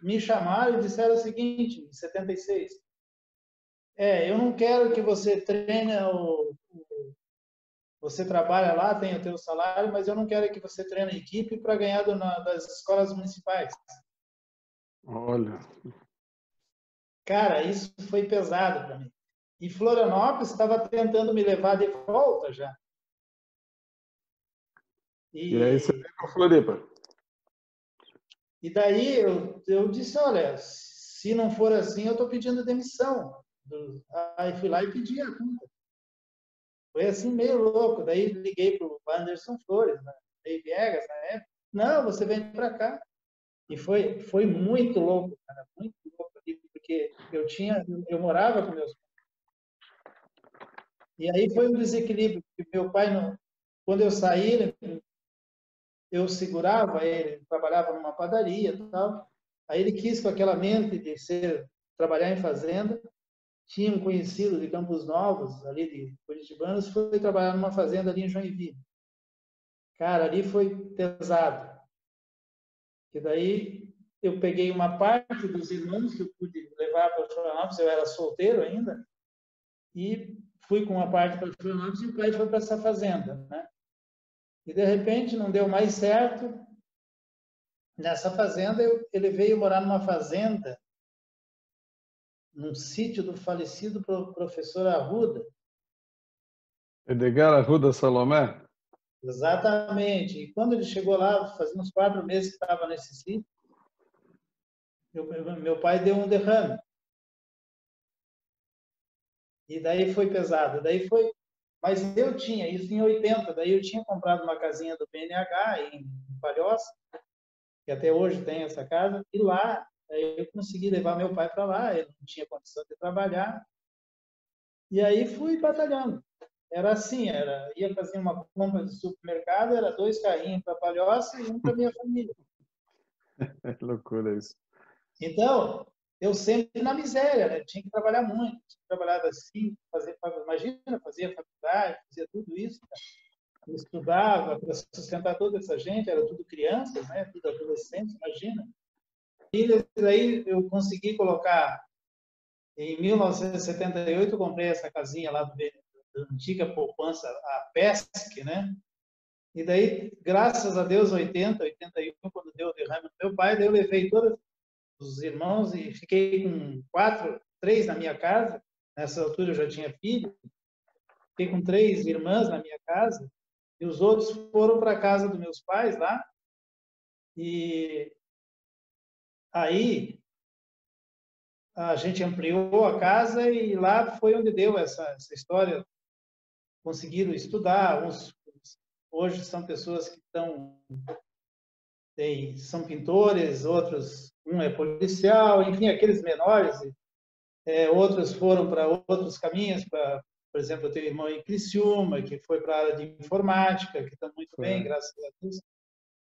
me chamaram e disseram o seguinte, em 76, eu não quero que você treine você trabalha lá, tem o teu salário, mas eu não quero que você treine a equipe para ganhar das escolas municipais. Olha, Cara, isso foi pesado para mim. E Florianópolis estava tentando me levar de volta já. e aí você E, veio para Floripa. e daí eu disse, olha, se não for assim, eu estou pedindo demissão. Aí fui lá e pedi a conta. Foi assim, meio louco. Daí liguei para o Anderson Flores, né? Dei Viegas na época. Não, você vem para cá. E foi muito louco, cara, muito louco, porque eu morava com meus pais. E aí foi um desequilíbrio, porque meu pai, quando eu saí, eu segurava ele trabalhava numa padaria e tal. Aí ele quis, com aquela mente de trabalhar em fazenda, tinha um conhecido de Campos Novos, ali de Curitibanos, foi trabalhar numa fazenda ali em Joinville. Cara, ali foi pesado. Que daí eu peguei uma parte dos irmãos que eu pude levar para Florianópolis, eu era solteiro ainda, e fui com uma parte para Florianópolis e o pai foi para essa fazenda, né? E de repente não deu mais certo. Nessa fazenda, ele veio morar numa fazenda, num sítio do falecido professor Arruda. Edgar Arruda Salomé? Exatamente. E quando ele chegou lá, fazia uns 4 meses que estava nesse sítio, meu pai deu um derrame. E daí foi pesado. Daí foi. Mas eu tinha isso em 80. Daí eu tinha comprado uma casinha do BNH em Palhoça, que até hoje tem essa casa. E lá eu consegui levar meu pai para lá. Ele não tinha condição de trabalhar. E aí fui batalhando. Era assim, ia fazer uma compra de supermercado, era 2 carrinhos para Palhoça e um para minha família. É loucura isso. Então, eu sempre na miséria, né? Tinha que trabalhar muito, tinha que trabalhar assim, imagina, fazia faculdade, fazia tudo isso, eu estudava para sustentar toda essa gente, era tudo crianças, né? Tudo adolescentes, imagina. E daí eu consegui colocar, em 1978, eu comprei essa casinha lá da antiga poupança, a PESC, né? E daí, graças a Deus, 81, quando deu o derrame do meu pai, daí eu levei todos os irmãos e fiquei com 3 na minha casa. Nessa altura eu já tinha filho. fiquei com 3 irmãs na minha casa, e os outros foram para a casa dos meus pais lá, e aí a gente ampliou a casa e lá foi onde deu essa história. Conseguiram estudar, uns hoje são pessoas que são pintores, outros, um é policial, enfim, aqueles menores, outros foram para outros caminhos, por exemplo, eu tenho um irmão em Criciúma, que foi para a área de informática, que está muito bem, graças a Deus.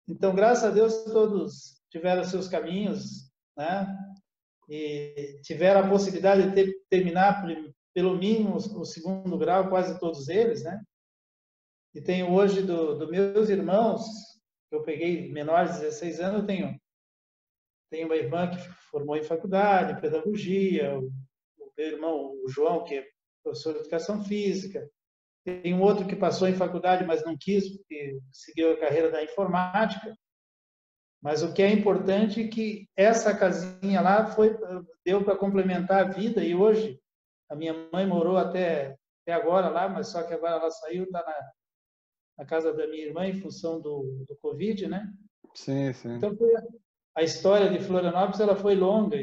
Então, graças a Deus, todos tiveram seus caminhos, né? E tiveram a possibilidade de terminar, pelo mínimo, o 2º grau, quase todos eles, né? E tenho hoje, dos meus irmãos, que eu peguei menores de 16 anos, eu tenho uma irmã que formou em faculdade, em pedagogia, o meu irmão, o João, que é professor de educação física, tem um outro que passou em faculdade, mas não quis, porque seguiu a carreira da informática. Mas o que é importante é que essa casinha lá deu para complementar a vida, e hoje a minha mãe morou até agora lá, mas só que agora ela saiu, está na casa da minha irmã em função do Covid, né? Sim, sim. Então, a história de Florianópolis ela foi longa.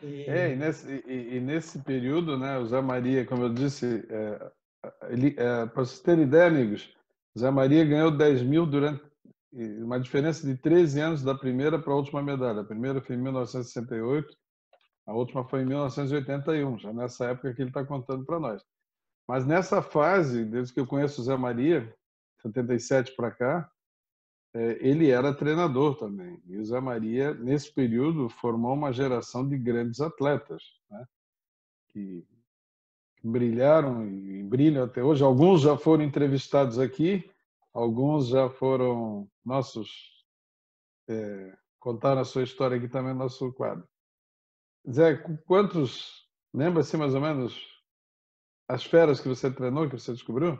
E nesse período, né, o Zé Maria, como eu disse, para vocês terem ideia, amigos, o Zé Maria ganhou 10 mil durante uma diferença de 13 anos da primeira para a última medalha. A primeira foi em 1968, a última foi em 1981, já nessa época que ele está contando para nós. Mas nessa fase, desde que eu conheço o Zé Maria, 77 para cá, ele era treinador também. E o Zé Maria, nesse período, formou uma geração de grandes atletas, né? que brilharam e brilham até hoje. Alguns já foram entrevistados aqui, alguns já foram nossos, contaram a sua história aqui também no nosso quadro. Zé, quantos, lembra-se mais ou menos as feras que você treinou, que você descobriu?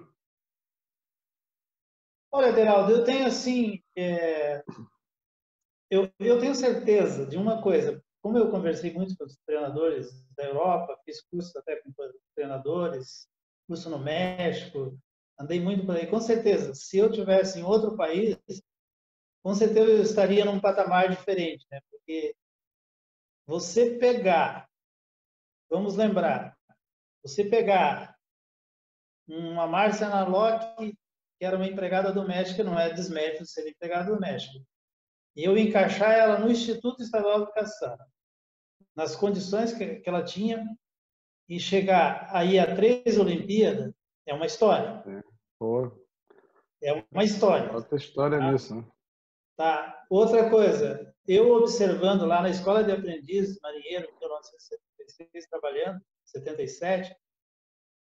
Olha, Deraldo, eu tenho assim, eu tenho certeza de uma coisa. Como eu conversei muito com os treinadores da Europa, fiz curso até com treinadores, curso no México, andei muito por aí. Com certeza, se eu tivesse em outro país, com certeza eu estaria num patamar diferente, né? Porque você pegar, vamos lembrar, você pegar uma Márcia Narlock, que era uma empregada doméstica, não é desmérito de ser empregada doméstica, e eu encaixar ela no Instituto Estadual de Educação, nas condições que ela tinha, e chegar aí a 3 Olimpíadas, é uma história. É uma história. Outra história nisso, né? Tá. Outra coisa, eu observando lá na Escola de Aprendiz Marinheiro, em 1976, trabalhando, 77,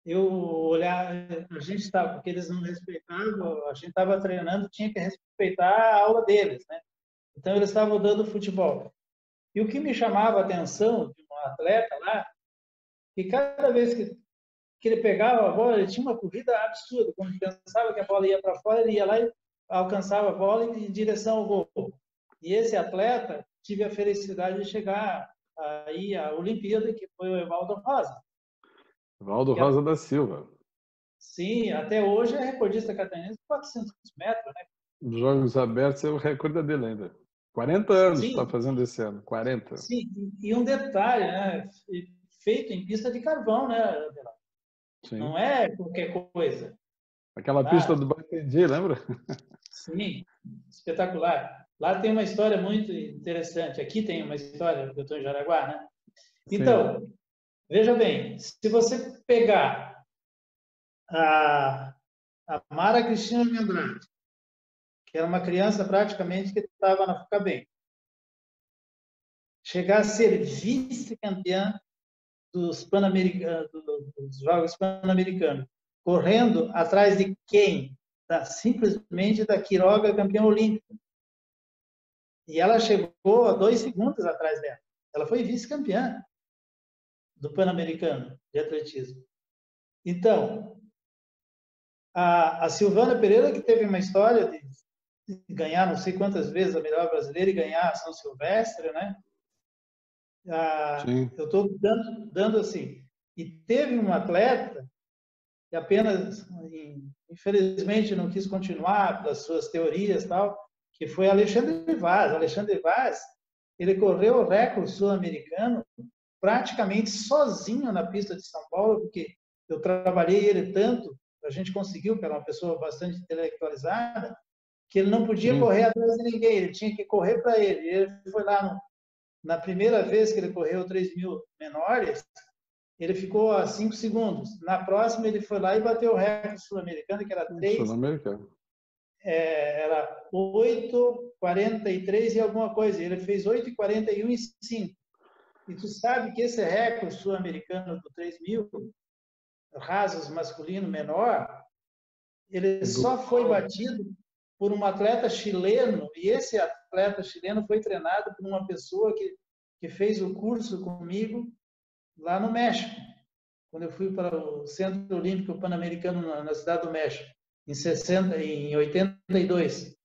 eu olhar, a gente estava, porque eles não respeitavam, a gente estava treinando, tinha que respeitar a aula deles, né? Então, eles estavam dando futebol. E o que me chamava a atenção de um atleta lá, que cada vez que ele pegava a bola, ele tinha uma corrida absurda. Quando pensava que a bola ia para fora, ele ia lá e alcançava a bola em direção ao gol. E esse atleta, tive a felicidade de chegar aí à Olimpíada, que foi o Evaldo Rosa. Evaldo Rosa da Silva. Sim, até hoje é recordista catarinense de 400 metros, né? Os Jogos Abertos é o recorde dele ainda. 40 anos está fazendo esse ano, 40. Sim, e um detalhe, né? Feito em pista de carvão, né? Sim. Não é qualquer coisa. Aquela pista do Batendi, lembra? Sim, espetacular. Lá tem uma história muito interessante. Aqui tem uma história, eu estou em Jaraguá, né? Então, sim, veja bem, se você pegar a Mara Cristina Andrade, que era uma criança praticamente que estava na FUCABEM, chegar a ser vice-campeã dos Jogos Pan-Americanos, correndo atrás de quem? Simplesmente da Quiroga, campeã olímpica. E ela chegou a 2 segundos atrás dela. Ela foi vice-campeã do Pan-Americano de atletismo. Então, a Silvana Pereira, que teve uma história de ganhar não sei quantas vezes a melhor brasileira e ganhar a São Silvestre, né? Eu estou dando assim. E teve um atleta e apenas, infelizmente, não quis continuar das suas teorias e tal, que foi Alexandre Vaz. Alexandre Vaz, ele correu o recorde sul-americano praticamente sozinho na pista de São Paulo, porque eu trabalhei ele tanto, a gente conseguiu, que era uma pessoa bastante intelectualizada, que ele não podia correr atrás de ninguém, ele tinha que correr para ele. Ele foi lá, na primeira vez que ele correu 3.000 menores, ele ficou a 5 segundos. Na próxima, ele foi lá e bateu o recorde sul-americano, que era 3, era 8,43 e alguma coisa. Ele fez 8,41 e 5. E tu sabe que esse recorde sul-americano do 3.000 rasos masculino menor, ele só foi batido por um atleta chileno, e esse atleta chileno foi treinado por uma pessoa que fez o curso comigo lá no México, quando eu fui para o Centro Olímpico Pan-Americano na Cidade do México, em 82,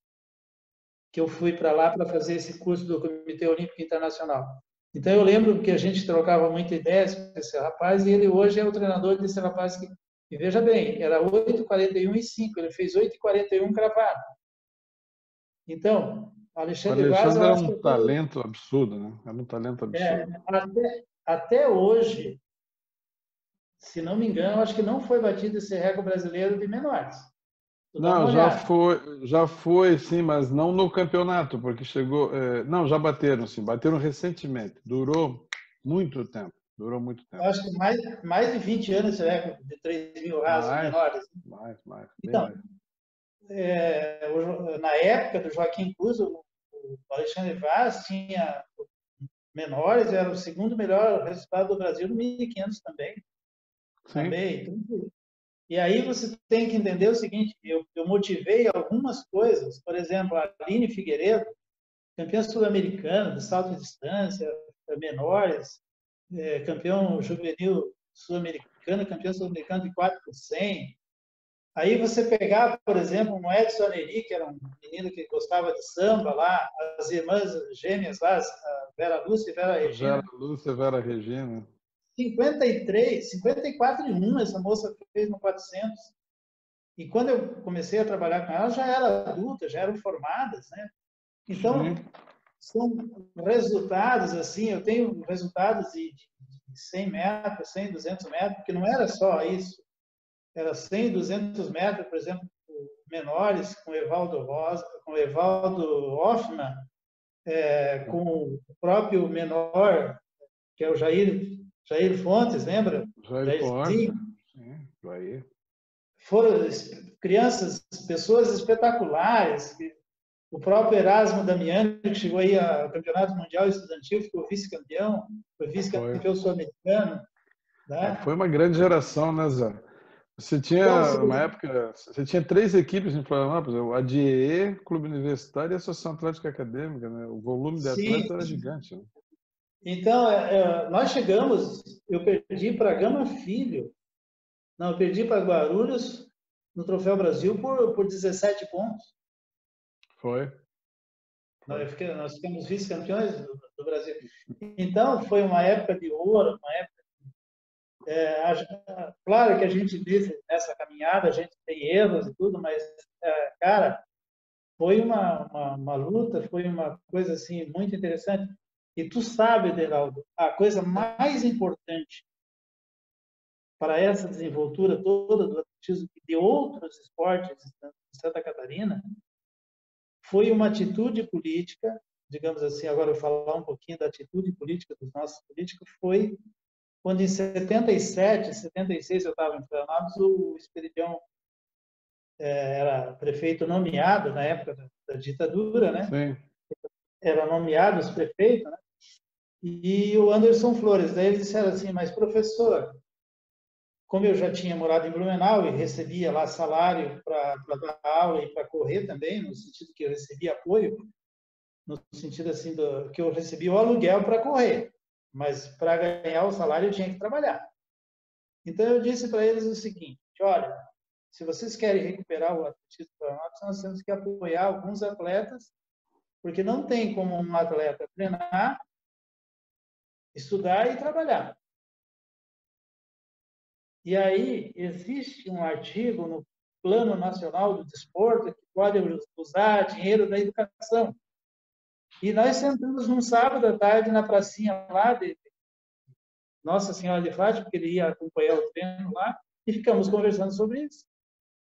que eu fui para lá para fazer esse curso do Comitê Olímpico Internacional. Então, eu lembro que a gente trocava muita ideia com esse rapaz, e ele hoje é o treinador desse rapaz que, e veja bem, era 8,41 e 5, ele fez 8,41 cravado. Então, Alexandre Vaz... Alexandre era um talento absurdo, né? Era um talento absurdo. Até hoje, se não me engano, acho que não foi batido esse recorde brasileiro de menores. Não, já foi, sim, mas não no campeonato, porque chegou... não, já bateram, sim, bateram recentemente. Durou muito tempo. Acho que mais de 20 anos esse recorde de 3.000 rasos menores. Mais. Então, na época do Joaquim Cruz, o Alexandre Vaz tinha menores, era o segundo melhor resultado do Brasil no 1.500 também. Então, e aí você tem que entender o seguinte, eu motivei algumas coisas, por exemplo, a Aline Figueiredo, campeã sul-americana de salto de distância, menores, campeão juvenil sul-americano, campeão sul-americano de 4 por 100. Aí você pegar, por exemplo, um Edson Neri, que era um menino que gostava de samba lá, as irmãs gêmeas lá, a Vera Lúcia e Vera Regina. Vera Lúcia e Vera Regina. 54 e 1 essa moça fez no 400. E quando eu comecei a trabalhar com ela, já era adulta, já eram formadas, né? Então, são resultados, assim, eu tenho resultados de 100 metros, 100, 200 metros, porque não era só isso. Era 100, 200 metros, por exemplo, menores, com Evaldo Rosa, com Evaldo Hoffmann, com o próprio menor, que é o Jair Fontes, lembra? Jair Fontes, sim, Jair. Foram crianças, pessoas espetaculares. O próprio Erasmo Damiani, que chegou aí ao Campeonato Mundial Estudantil, ficou vice-campeão, foi vice-campeão sul-americano. Né? Foi uma grande geração, né, Zé? Você tinha, uma época, você tinha 3 equipes em Florianópolis, o ADIE, Clube Universitário e a Associação Atlética Acadêmica, né? O volume de atletas era gigante. Né? Então, nós chegamos, eu perdi para Gama Filho, não, eu perdi para Guarulhos no Troféu Brasil por 17 pontos. Foi. Nós ficamos vice-campeões do Brasil. Então, foi uma época de ouro, uma época... claro que a gente vive nessa caminhada, a gente tem erros e tudo, mas, cara, foi uma luta, foi uma coisa assim muito interessante. E tu sabe, Deraldo, a coisa mais importante para essa desenvoltura toda do atletismo e de outros esportes de Santa Catarina foi uma atitude política, digamos assim, agora eu vou falar um pouquinho da atitude política dos nossos políticos, foi quando em 77, 76 eu estava em Florianópolis, o Esperidião era prefeito nomeado na época da ditadura, né? Sim. Era nomeado os prefeitos, né? E o Anderson Flores, daí eles disseram assim, mas professor, como eu já tinha morado em Blumenau e recebia lá salário para dar aula e para correr também, no sentido que eu recebia apoio, no sentido assim que eu recebia o aluguel para correr, mas para ganhar o salário eu tinha que trabalhar. Então eu disse para eles o seguinte, olha, se vocês querem recuperar o atletismo para nós temos que apoiar alguns atletas, porque não tem como um atleta treinar, estudar e trabalhar. E aí existe um artigo no Plano Nacional do Desporto que pode usar dinheiro da educação. E nós sentamos num sábado à tarde na pracinha lá de Nossa Senhora de Fátima, porque ele ia acompanhar o treino lá, e ficamos conversando sobre isso.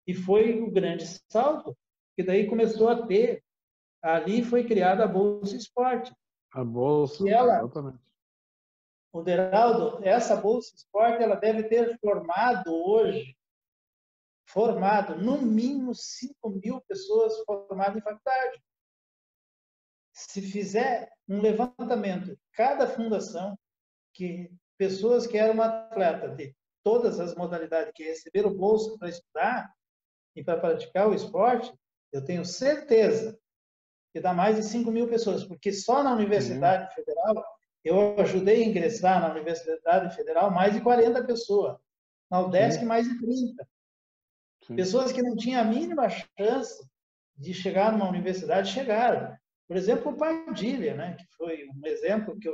E foi o grande salto, que daí começou a ter, ali foi criada a Bolsa Esporte. A Bolsa, E ela, exatamente. o Deraldo, essa Bolsa Esporte, ela deve ter formado no mínimo 5.000 pessoas formadas em faculdade. Se fizer um levantamento, cada fundação, que pessoas que eram atleta de todas as modalidades que receberam bolsa para estudar e para praticar o esporte, eu tenho certeza que dá mais de 5.000 pessoas, porque só na Universidade Federal, eu ajudei a ingressar na Universidade Federal mais de 40 pessoas, na UDESC mais de 30. Pessoas que não tinham a mínima chance de chegar numa universidade, chegaram. Por exemplo, o Padilha, né, que foi um exemplo que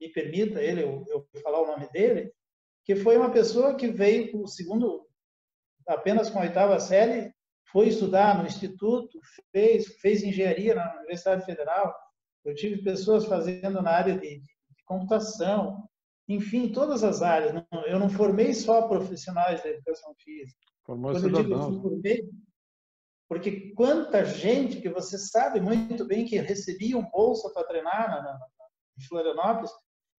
me permita eu falar o nome dele, que foi uma pessoa que veio com o segundo, apenas com a 8ª série, foi estudar no instituto, fez engenharia na Universidade Federal. Eu tive pessoas fazendo na área de computação, enfim, todas as áreas. Eu não formei só profissionais da educação física. Formou Quando eu digo cidadãos. formei, porque quanta gente que você sabe muito bem que recebiam bolsa para treinar em Florianópolis,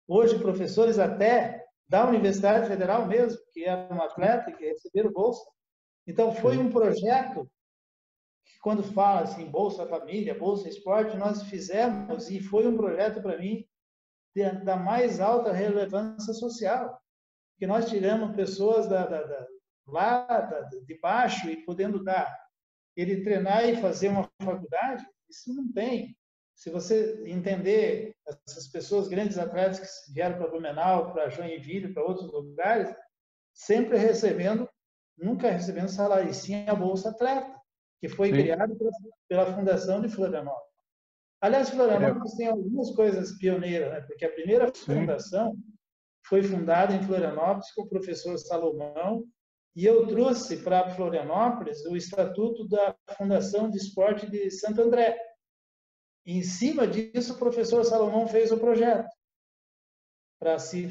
hoje professores até da Universidade Federal mesmo, que eram atleta e que receberam bolsa. Então, foi um projeto que, quando fala assim, Bolsa Família, Bolsa Esporte, nós fizemos, e foi um projeto, para mim, da mais alta relevância social, que nós tiramos pessoas lá de baixo e podendo dar. Ele treinar e fazer uma faculdade, isso não tem. Se você entender essas pessoas, grandes atletas que vieram para Blumenau, para Joinville, para outros lugares, sempre recebendo, nunca recebendo salário, e sim a Bolsa Atleta, que foi criada pela Fundação de Florianópolis. Aliás, Florianópolis tem algumas coisas pioneiras, né? Porque a primeira fundação foi fundada em Florianópolis com o professor Salomão, e eu trouxe para Florianópolis o Estatuto da Fundação de Esporte de Santo André. E, em cima disso, o professor Salomão fez o projeto para se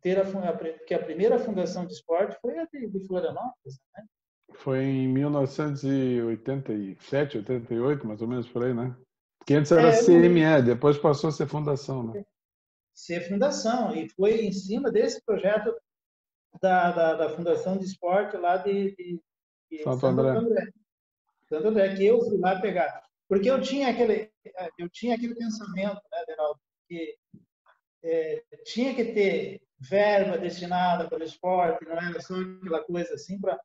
ter porque a primeira fundação de esporte foi a de Florianópolis, né? Foi em 1987, 88, mais ou menos por aí, né? Porque antes era CME, depois passou a ser fundação, né? Ser fundação, e foi em cima desse projeto da Fundação de Esporte lá de Santo André. Santo André, que eu fui lá pegar. Porque eu tinha aquele pensamento, né, Deraldo, que tinha que ter verba destinada para o esporte, não era só aquela coisa assim para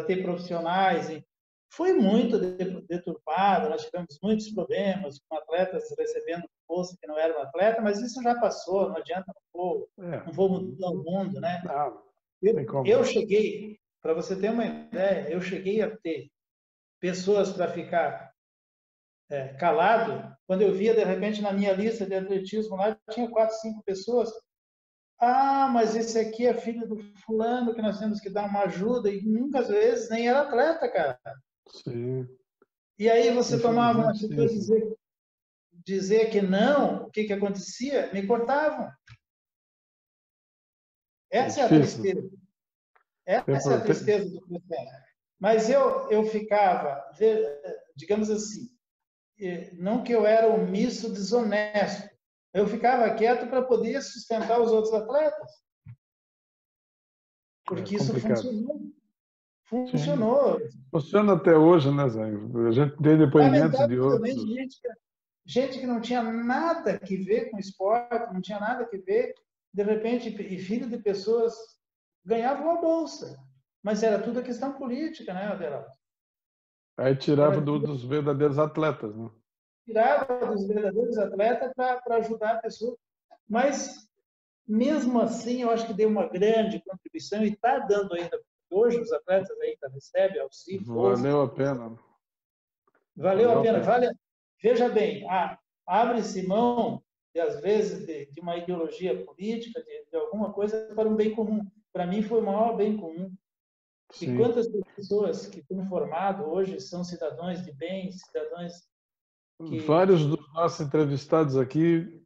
ter profissionais. E foi muito deturpado, nós tivemos muitos problemas com atletas recebendo bolsa que não eram atleta, mas isso já passou, não adianta, não vou mudar o mundo, né? Eu cheguei, para você ter uma ideia, eu cheguei a ter pessoas para ficar calado, quando eu via, de repente, na minha lista de atletismo lá, tinha 4, 5 pessoas. Ah, mas esse aqui é filho do fulano, que nós temos que dar uma ajuda, e muitas vezes nem era atleta, cara. Sim. E aí você tomava uma atitude dizer que não, o que acontecia? Me cortavam. Essa é a tristeza. Essa é a tristeza do processo. Mas eu ficava, digamos assim, não que eu era omisso, desonesto, eu ficava quieto para poder sustentar os outros atletas. Porque isso funcionou. Funcionou. Funciona até hoje, né, Zé? A gente tem depoimentos de outros. Gente que não tinha nada que ver com esporte, não tinha nada que ver, de repente, e filho de pessoas ganhavam a bolsa. Mas era tudo a questão política, né, Adelado? Aí tirava dos verdadeiros atletas, né? Tirava dos verdadeiros atletas para ajudar a pessoa. Mas, mesmo assim, eu acho que deu uma grande contribuição e está dando ainda. Hoje, os atletas ainda recebem auxílio. Valeu a pena. Valeu a pena. Veja bem, abre-se mão, às vezes, de uma ideologia política, de alguma coisa para um bem comum. para mim foi o maior bem comum. E Sim. quantas pessoas que estão formadas hoje são cidadãos de bem, cidadãos Vários dos nossos entrevistados aqui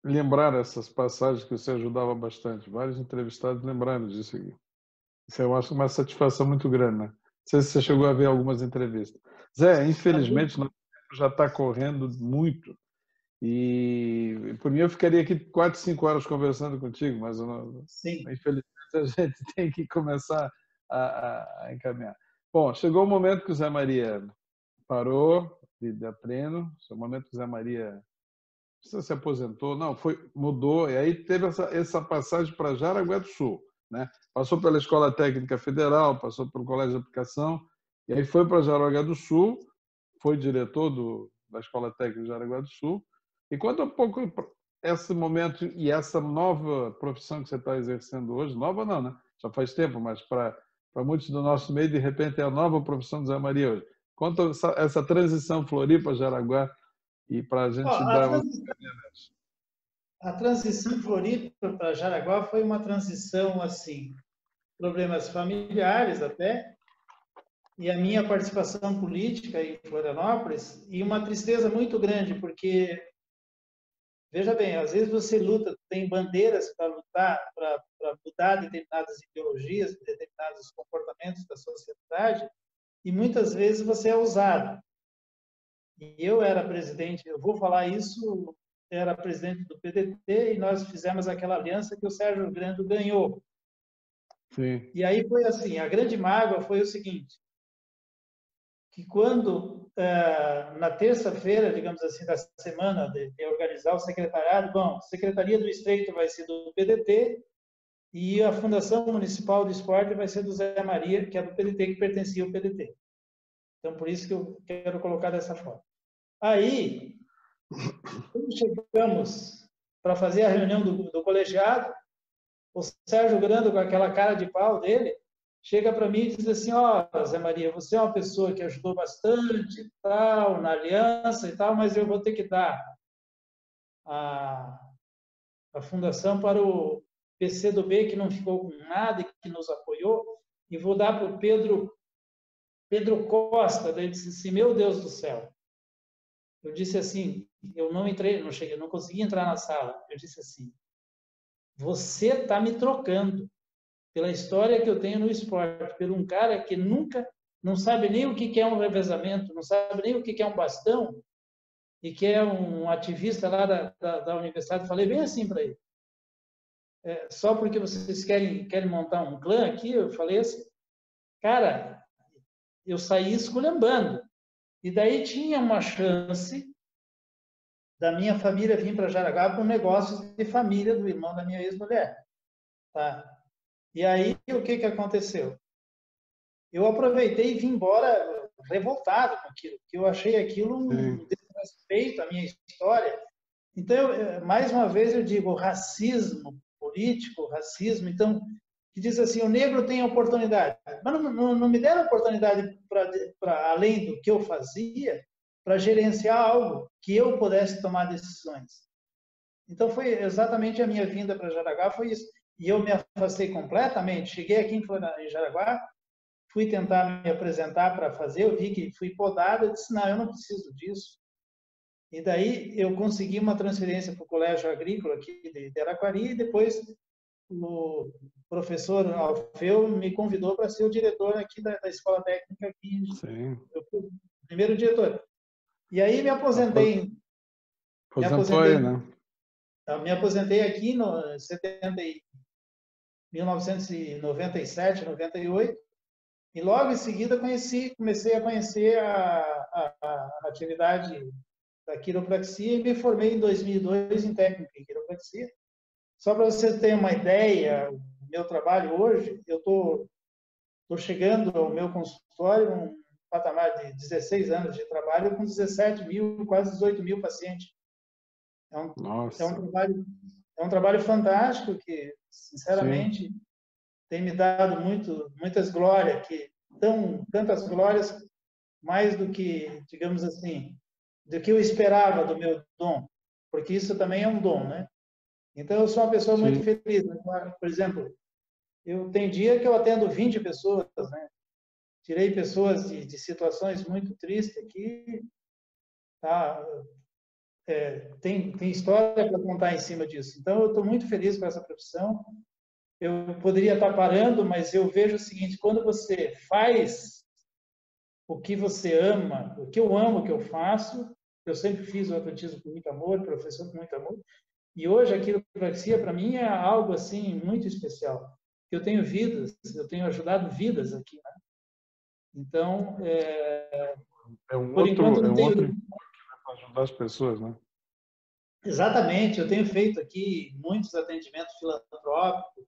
lembraram essas passagens que você ajudava bastante. Vários entrevistados lembraram disso aqui. Isso eu acho uma satisfação muito grande, né? Não sei se você chegou a ver algumas entrevistas. Zé, infelizmente, nosso tempo já está correndo muito. E por mim eu ficaria aqui 4, 5 horas conversando contigo, mas Sim. infelizmente a gente tem que começar a encaminhar. Bom, chegou o momento que o Zé Maria parou de dar treino, chegou o momento que o Zé Maria você se aposentou, não, mudou, e aí teve essa passagem para Jaraguá do Sul, né? Passou pela Escola Técnica Federal, passou pelo Colégio de Aplicação, e aí foi para Jaraguá do Sul, foi diretor da Escola Técnica de Jaraguá do Sul. E conta um pouco esse momento e essa nova profissão que você está exercendo hoje, nova não, né? Já faz tempo, mas para muitos do nosso meio, de repente, é a nova profissão do Zé Maria hoje. Conta essa transição Floripa-Jaraguá e para a Ó, gente dar os... a transição Floripa para Jaraguá foi uma transição assim, problemas familiares até, e a minha participação política em Florianópolis, e uma tristeza muito grande, porque, veja bem, às vezes você luta, tem bandeiras para lutar, para mudar determinadas ideologias, determinados comportamentos da sociedade, e muitas vezes você é usado. E eu era presidente, eu vou falar isso, era presidente do PDT, e nós fizemos aquela aliança que o Sérgio Grando ganhou. Sim. E aí foi assim, a grande mágoa foi o seguinte, que quando, na terça-feira, digamos assim, da semana de organizar o secretariado, bom, a Secretaria do Estreito vai ser do PDT e a Fundação Municipal do Esporte vai ser do Zé Maria, que é do PDT, que pertencia ao PDT. Então, por isso que eu quero colocar dessa forma. Aí, quando chegamos para fazer a reunião do colegiado, o Sérgio Grando, com aquela cara de pau dele, chega para mim e diz assim, ó, Zé Maria, você é uma pessoa que ajudou bastante e tal, na aliança e tal, mas eu vou ter que dar a fundação para o PCdoB, que não ficou com nada e que nos apoiou, e vou dar para o Pedro Costa. Daí ele disse assim, meu Deus do céu. Eu disse assim, eu não entrei, não cheguei, não consegui entrar na sala. Eu disse assim, você está me trocando pela história que eu tenho no esporte, por um cara que nunca, não sabe nem o que é um revezamento, não sabe nem o que é um bastão, e que é um ativista lá da universidade. Falei bem assim para ele. Só porque vocês querem montar um clã aqui, eu falei assim, cara, eu saí esculhambando. E daí tinha uma chance da minha família vir para Jaraguá para um negócio de família do irmão da minha ex-mulher. Tá? E aí, o que aconteceu? Eu aproveitei e vim embora revoltado com aquilo, porque eu achei aquilo um desrespeito à minha história. Então, mais uma vez eu digo, racismo político, racismo, então, que diz assim, o negro tem oportunidade. Mas não me deram oportunidade para além do que eu fazia, para gerenciar algo que eu pudesse tomar decisões. Então, foi exatamente a minha vinda para Jaraguá, foi isso. E eu me afastei completamente. Cheguei aqui em Jaraguá, fui tentar me apresentar para fazer, eu vi que fui podado, eu disse, não, eu não preciso disso. E daí eu consegui uma transferência para o Colégio Agrícola aqui de Araquari, e depois o professor Alfeu me convidou para ser o diretor aqui da Escola Técnica aqui. Sim. Eu fui o primeiro diretor. E aí me aposentei. Aposentou aí, né? Me aposentei aqui no 1997, 98, e logo em seguida comecei a conhecer a atividade da quiropraxia e me formei em 2002 em técnica em quiropraxia. Só para você ter uma ideia, o meu trabalho hoje, eu estou chegando ao meu consultório, um patamar de 16 anos de trabalho, com 17 mil, quase 18 mil pacientes. É um trabalho fantástico que, sinceramente, sim, tem me dado muitas glórias, tantas glórias, mais do que, digamos assim, do que eu esperava do meu dom, porque isso também é um dom, né? Então, eu sou uma pessoa muito feliz. Por exemplo, Eu tenho dia que eu atendo 20 pessoas, né? Tirei pessoas de situações muito tristes aqui, tá? Tem história para contar em cima disso. Então, eu estou muito feliz com essa profissão. Eu poderia estar parando, mas eu vejo o seguinte: quando você faz o que você ama, o que eu amo, o que eu faço, eu sempre fiz o atletismo com muito amor, professor com muito amor, e hoje a quiropraxia para mim é algo assim muito especial. Eu tenho vidas, eu tenho ajudado vidas aqui, né? Então, por enquanto é não um outro tenho. enfoque, né, para ajudar as pessoas, né? Exatamente, eu tenho feito aqui muitos atendimentos filantrópicos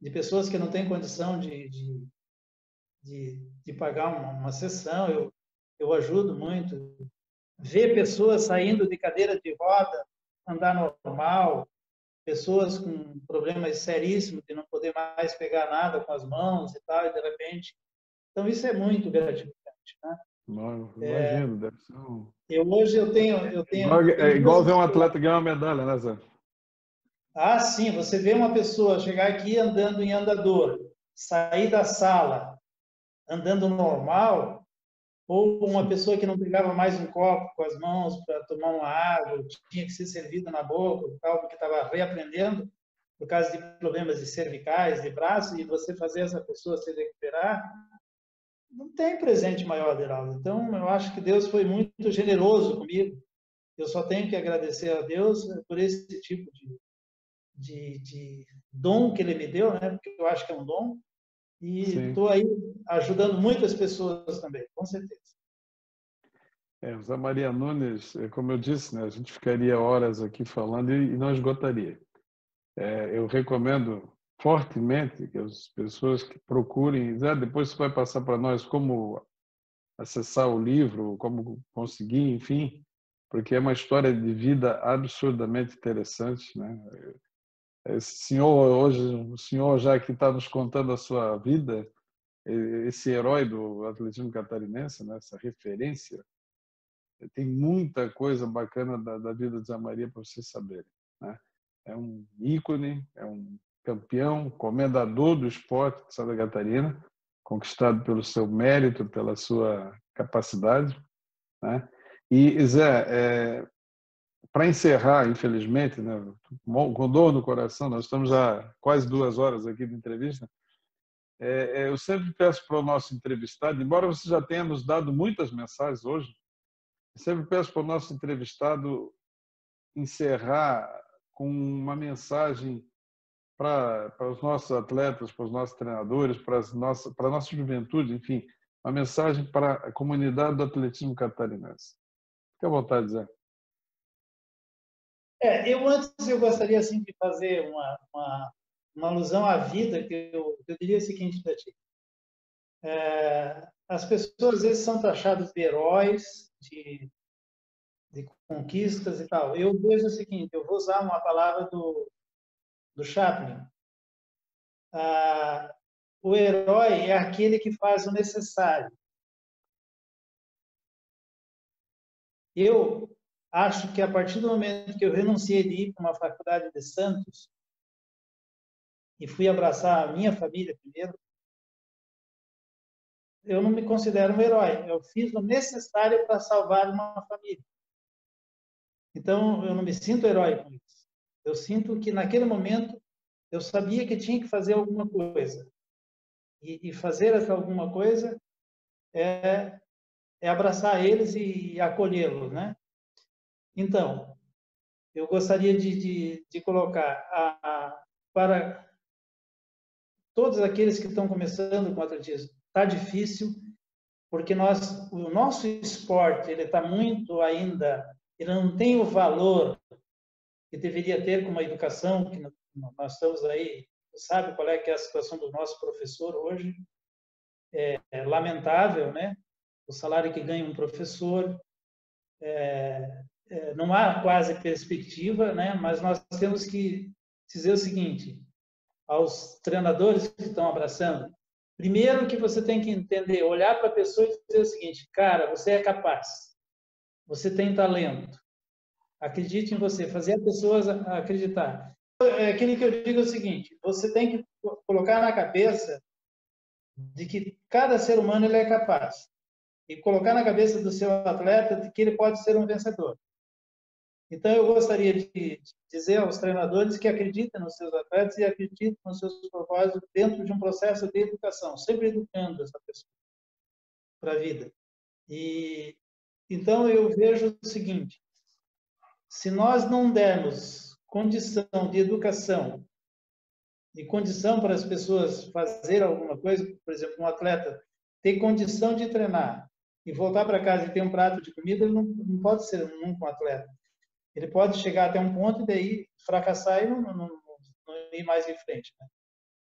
de pessoas que não têm condição de pagar uma sessão, eu ajudo muito. Ver pessoas saindo de cadeira de roda, andar normal, pessoas com problemas seríssimos de não poder mais pegar nada com as mãos e tal, e de repente. Então, isso é muito gratificante, né? Não, imagino, deve ser Hoje eu é tenho duas igual ver um histórias. atleta ganhar uma medalha, né, Zé? Ah, sim, você vê uma pessoa chegar aqui andando em andador, sair da sala andando normal, ou uma pessoa que não pegava mais um copo com as mãos para tomar uma água, tinha que ser servido na boca, tal, porque estava reaprendendo por causa de problemas de cervicais, de braço, e você fazer essa pessoa se recuperar, não tem presente maior, Deraldo. Então, eu acho que Deus foi muito generoso comigo. Eu só tenho que agradecer a Deus por esse tipo de dom que Ele me deu, né? Porque eu acho que é um dom. E Sim. estou aí ajudando muitas pessoas também, com certeza. O Zé Maria Nunes, como eu disse, né, a gente ficaria horas aqui falando e não esgotaria. Eu recomendo fortemente que as pessoas que procurem, Zé, depois você vai passar para nós como acessar o livro, como conseguir, enfim, porque é uma história de vida absurdamente interessante, né? Esse senhor hoje, o senhor já que está nos contando a sua vida, esse herói do atletismo catarinense, né? Essa referência, tem muita coisa bacana da vida de Zé Maria para vocês saberem, né? É um ícone, é um campeão, comendador do esporte de Santa Catarina, conquistado pelo seu mérito, pela sua capacidade, né? E, Zé, para encerrar, infelizmente, né, com dor no coração, nós estamos já quase 2 horas aqui de entrevista, eu sempre peço para o nosso entrevistado, embora você já tenha nos dado muitas mensagens hoje, eu sempre peço para o nosso entrevistado encerrar com uma mensagem para os nossos atletas, para os nossos treinadores, para a nossa juventude, enfim, uma mensagem para a comunidade do atletismo catarinense. Fique à vontade, Zé. Eu gostaria assim de fazer uma alusão à vida que eu diria o seguinte para ti. As pessoas às vezes são taxadas de heróis, de conquistas e tal. Eu vejo o seguinte, eu vou usar uma palavra do Chaplin. O herói é aquele que faz o necessário. Eu acho que a partir do momento que eu renunciei de ir para uma faculdade de Santos e fui abraçar a minha família primeiro, eu não me considero um herói. Eu fiz o necessário para salvar uma família. Então, eu não me sinto herói com isso. Eu sinto que, naquele momento, eu sabia que tinha que fazer alguma coisa. E fazer essa alguma coisa é abraçar eles e acolhê-los, né? Então, eu gostaria de colocar para todos aqueles que estão começando com o atletismo. Está difícil, porque o nosso esporte ele está muito ainda, ele não tem o valor que deveria ter com uma educação que nós estamos aí. Sabe qual é que é a situação do nosso professor hoje? É lamentável, né? O salário que ganha um professor, não há quase perspectiva, né? Mas nós temos que dizer o seguinte aos treinadores que estão abraçando. Primeiro que você tem que entender, olhar para a pessoa e dizer o seguinte, cara, você é capaz, você tem talento, acredite em você, fazer as pessoas acreditar. É aquilo que eu digo é o seguinte, você tem que colocar na cabeça de que cada ser humano ele é capaz. E colocar na cabeça do seu atleta de que ele pode ser um vencedor. Então, eu gostaria de dizer aos treinadores que acreditem nos seus atletas e acreditem nos seus propósitos dentro de um processo de educação, sempre educando essa pessoa para a vida. E então eu vejo o seguinte: se nós não dermos condição de educação e condição para as pessoas fazer alguma coisa, por exemplo, um atleta ter condição de treinar e voltar para casa e ter um prato de comida, ele não pode ser nunca um atleta. Ele pode chegar até um ponto e daí fracassar e não ir mais em frente, né?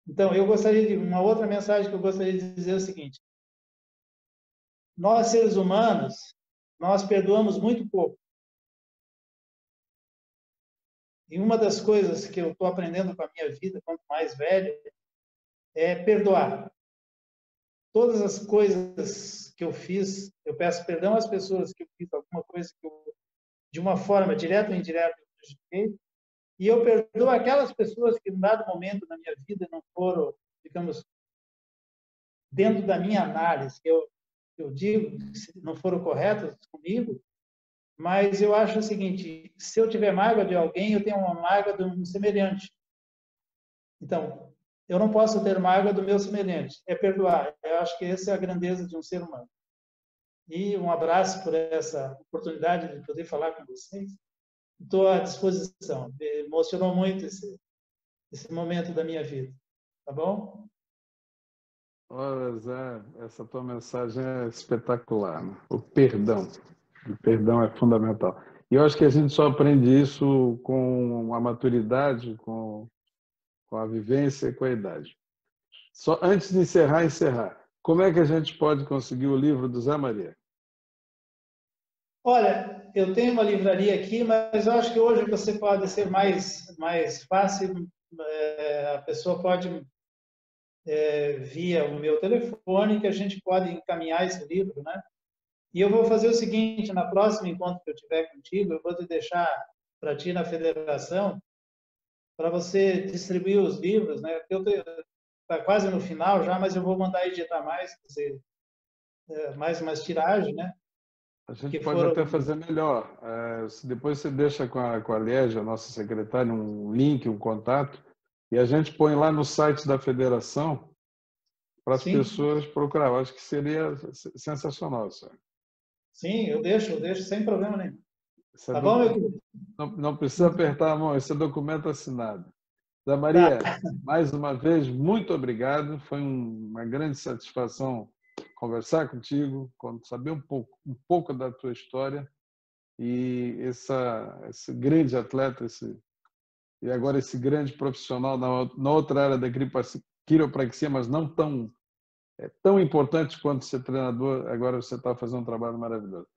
Então, eu gostaria de... Uma outra mensagem que eu gostaria de dizer é o seguinte: nós, seres humanos, nós perdoamos muito pouco. E uma das coisas que eu estou aprendendo com a minha vida, quanto mais velho, é perdoar. Todas as coisas que eu fiz, eu peço perdão às pessoas que eu fiz alguma coisa que eu, de uma forma direta ou indireta, eu prejudiquei, e eu perdoo aquelas pessoas que, em dado momento na minha vida, não foram, digamos, dentro da minha análise, que eu digo, não foram corretas comigo, mas eu acho o seguinte: se eu tiver mágoa de alguém, eu tenho uma mágoa de um semelhante. Então, eu não posso ter mágoa do meu semelhante, é perdoar. Eu acho que essa é a grandeza de um ser humano. E um abraço por essa oportunidade de poder falar com vocês. Estou à disposição. Me emocionou muito esse momento da minha vida. Tá bom? Olha, Zé, essa tua mensagem é espetacular, né? O perdão. O perdão é fundamental. E eu acho que a gente só aprende isso com a maturidade, com a vivência e com a idade. Só antes de encerrar, como é que a gente pode conseguir o livro do Zé Maria? Olha, eu tenho uma livraria aqui, mas eu acho que hoje você pode ser mais fácil. A pessoa pode, via o meu telefone, que a gente pode encaminhar esse livro, né? E eu vou fazer o seguinte: na próxima encontro que eu tiver contigo, eu vou te deixar para ti na federação, para você distribuir os livros, né? Está quase no final já, mas eu vou mandar editar mais, quer dizer, mais umas tiragens, né? A gente pode até fazer melhor. Depois você deixa com a Liege, a nossa secretária, um link, um contato, e a gente põe lá no site da federação para as pessoas procurar. Eu acho que seria sensacional, senhor. Sim, eu deixo sem problema nenhum. Tá bom, meu querido? Não precisa apertar a mão, esse é documento assinado. Zé Maria, mais uma vez, muito obrigado. Foi uma grande satisfação conversar contigo, saber um pouco da tua história e esse grande atleta, e agora esse grande profissional na outra área da quiropraxia, mas não tão importante quanto ser treinador. Agora você está fazendo um trabalho maravilhoso.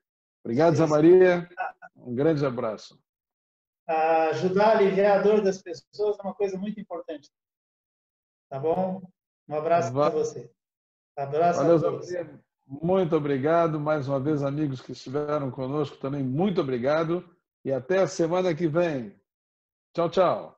Obrigado, Zé Maria. Um grande abraço. Ajudar a aliviar a dor das pessoas é uma coisa muito importante. Tá bom? Um abraço para você. Abraço a todos. Muito obrigado. Mais uma vez, amigos que estiveram conosco também, muito obrigado. E até a semana que vem. Tchau, tchau.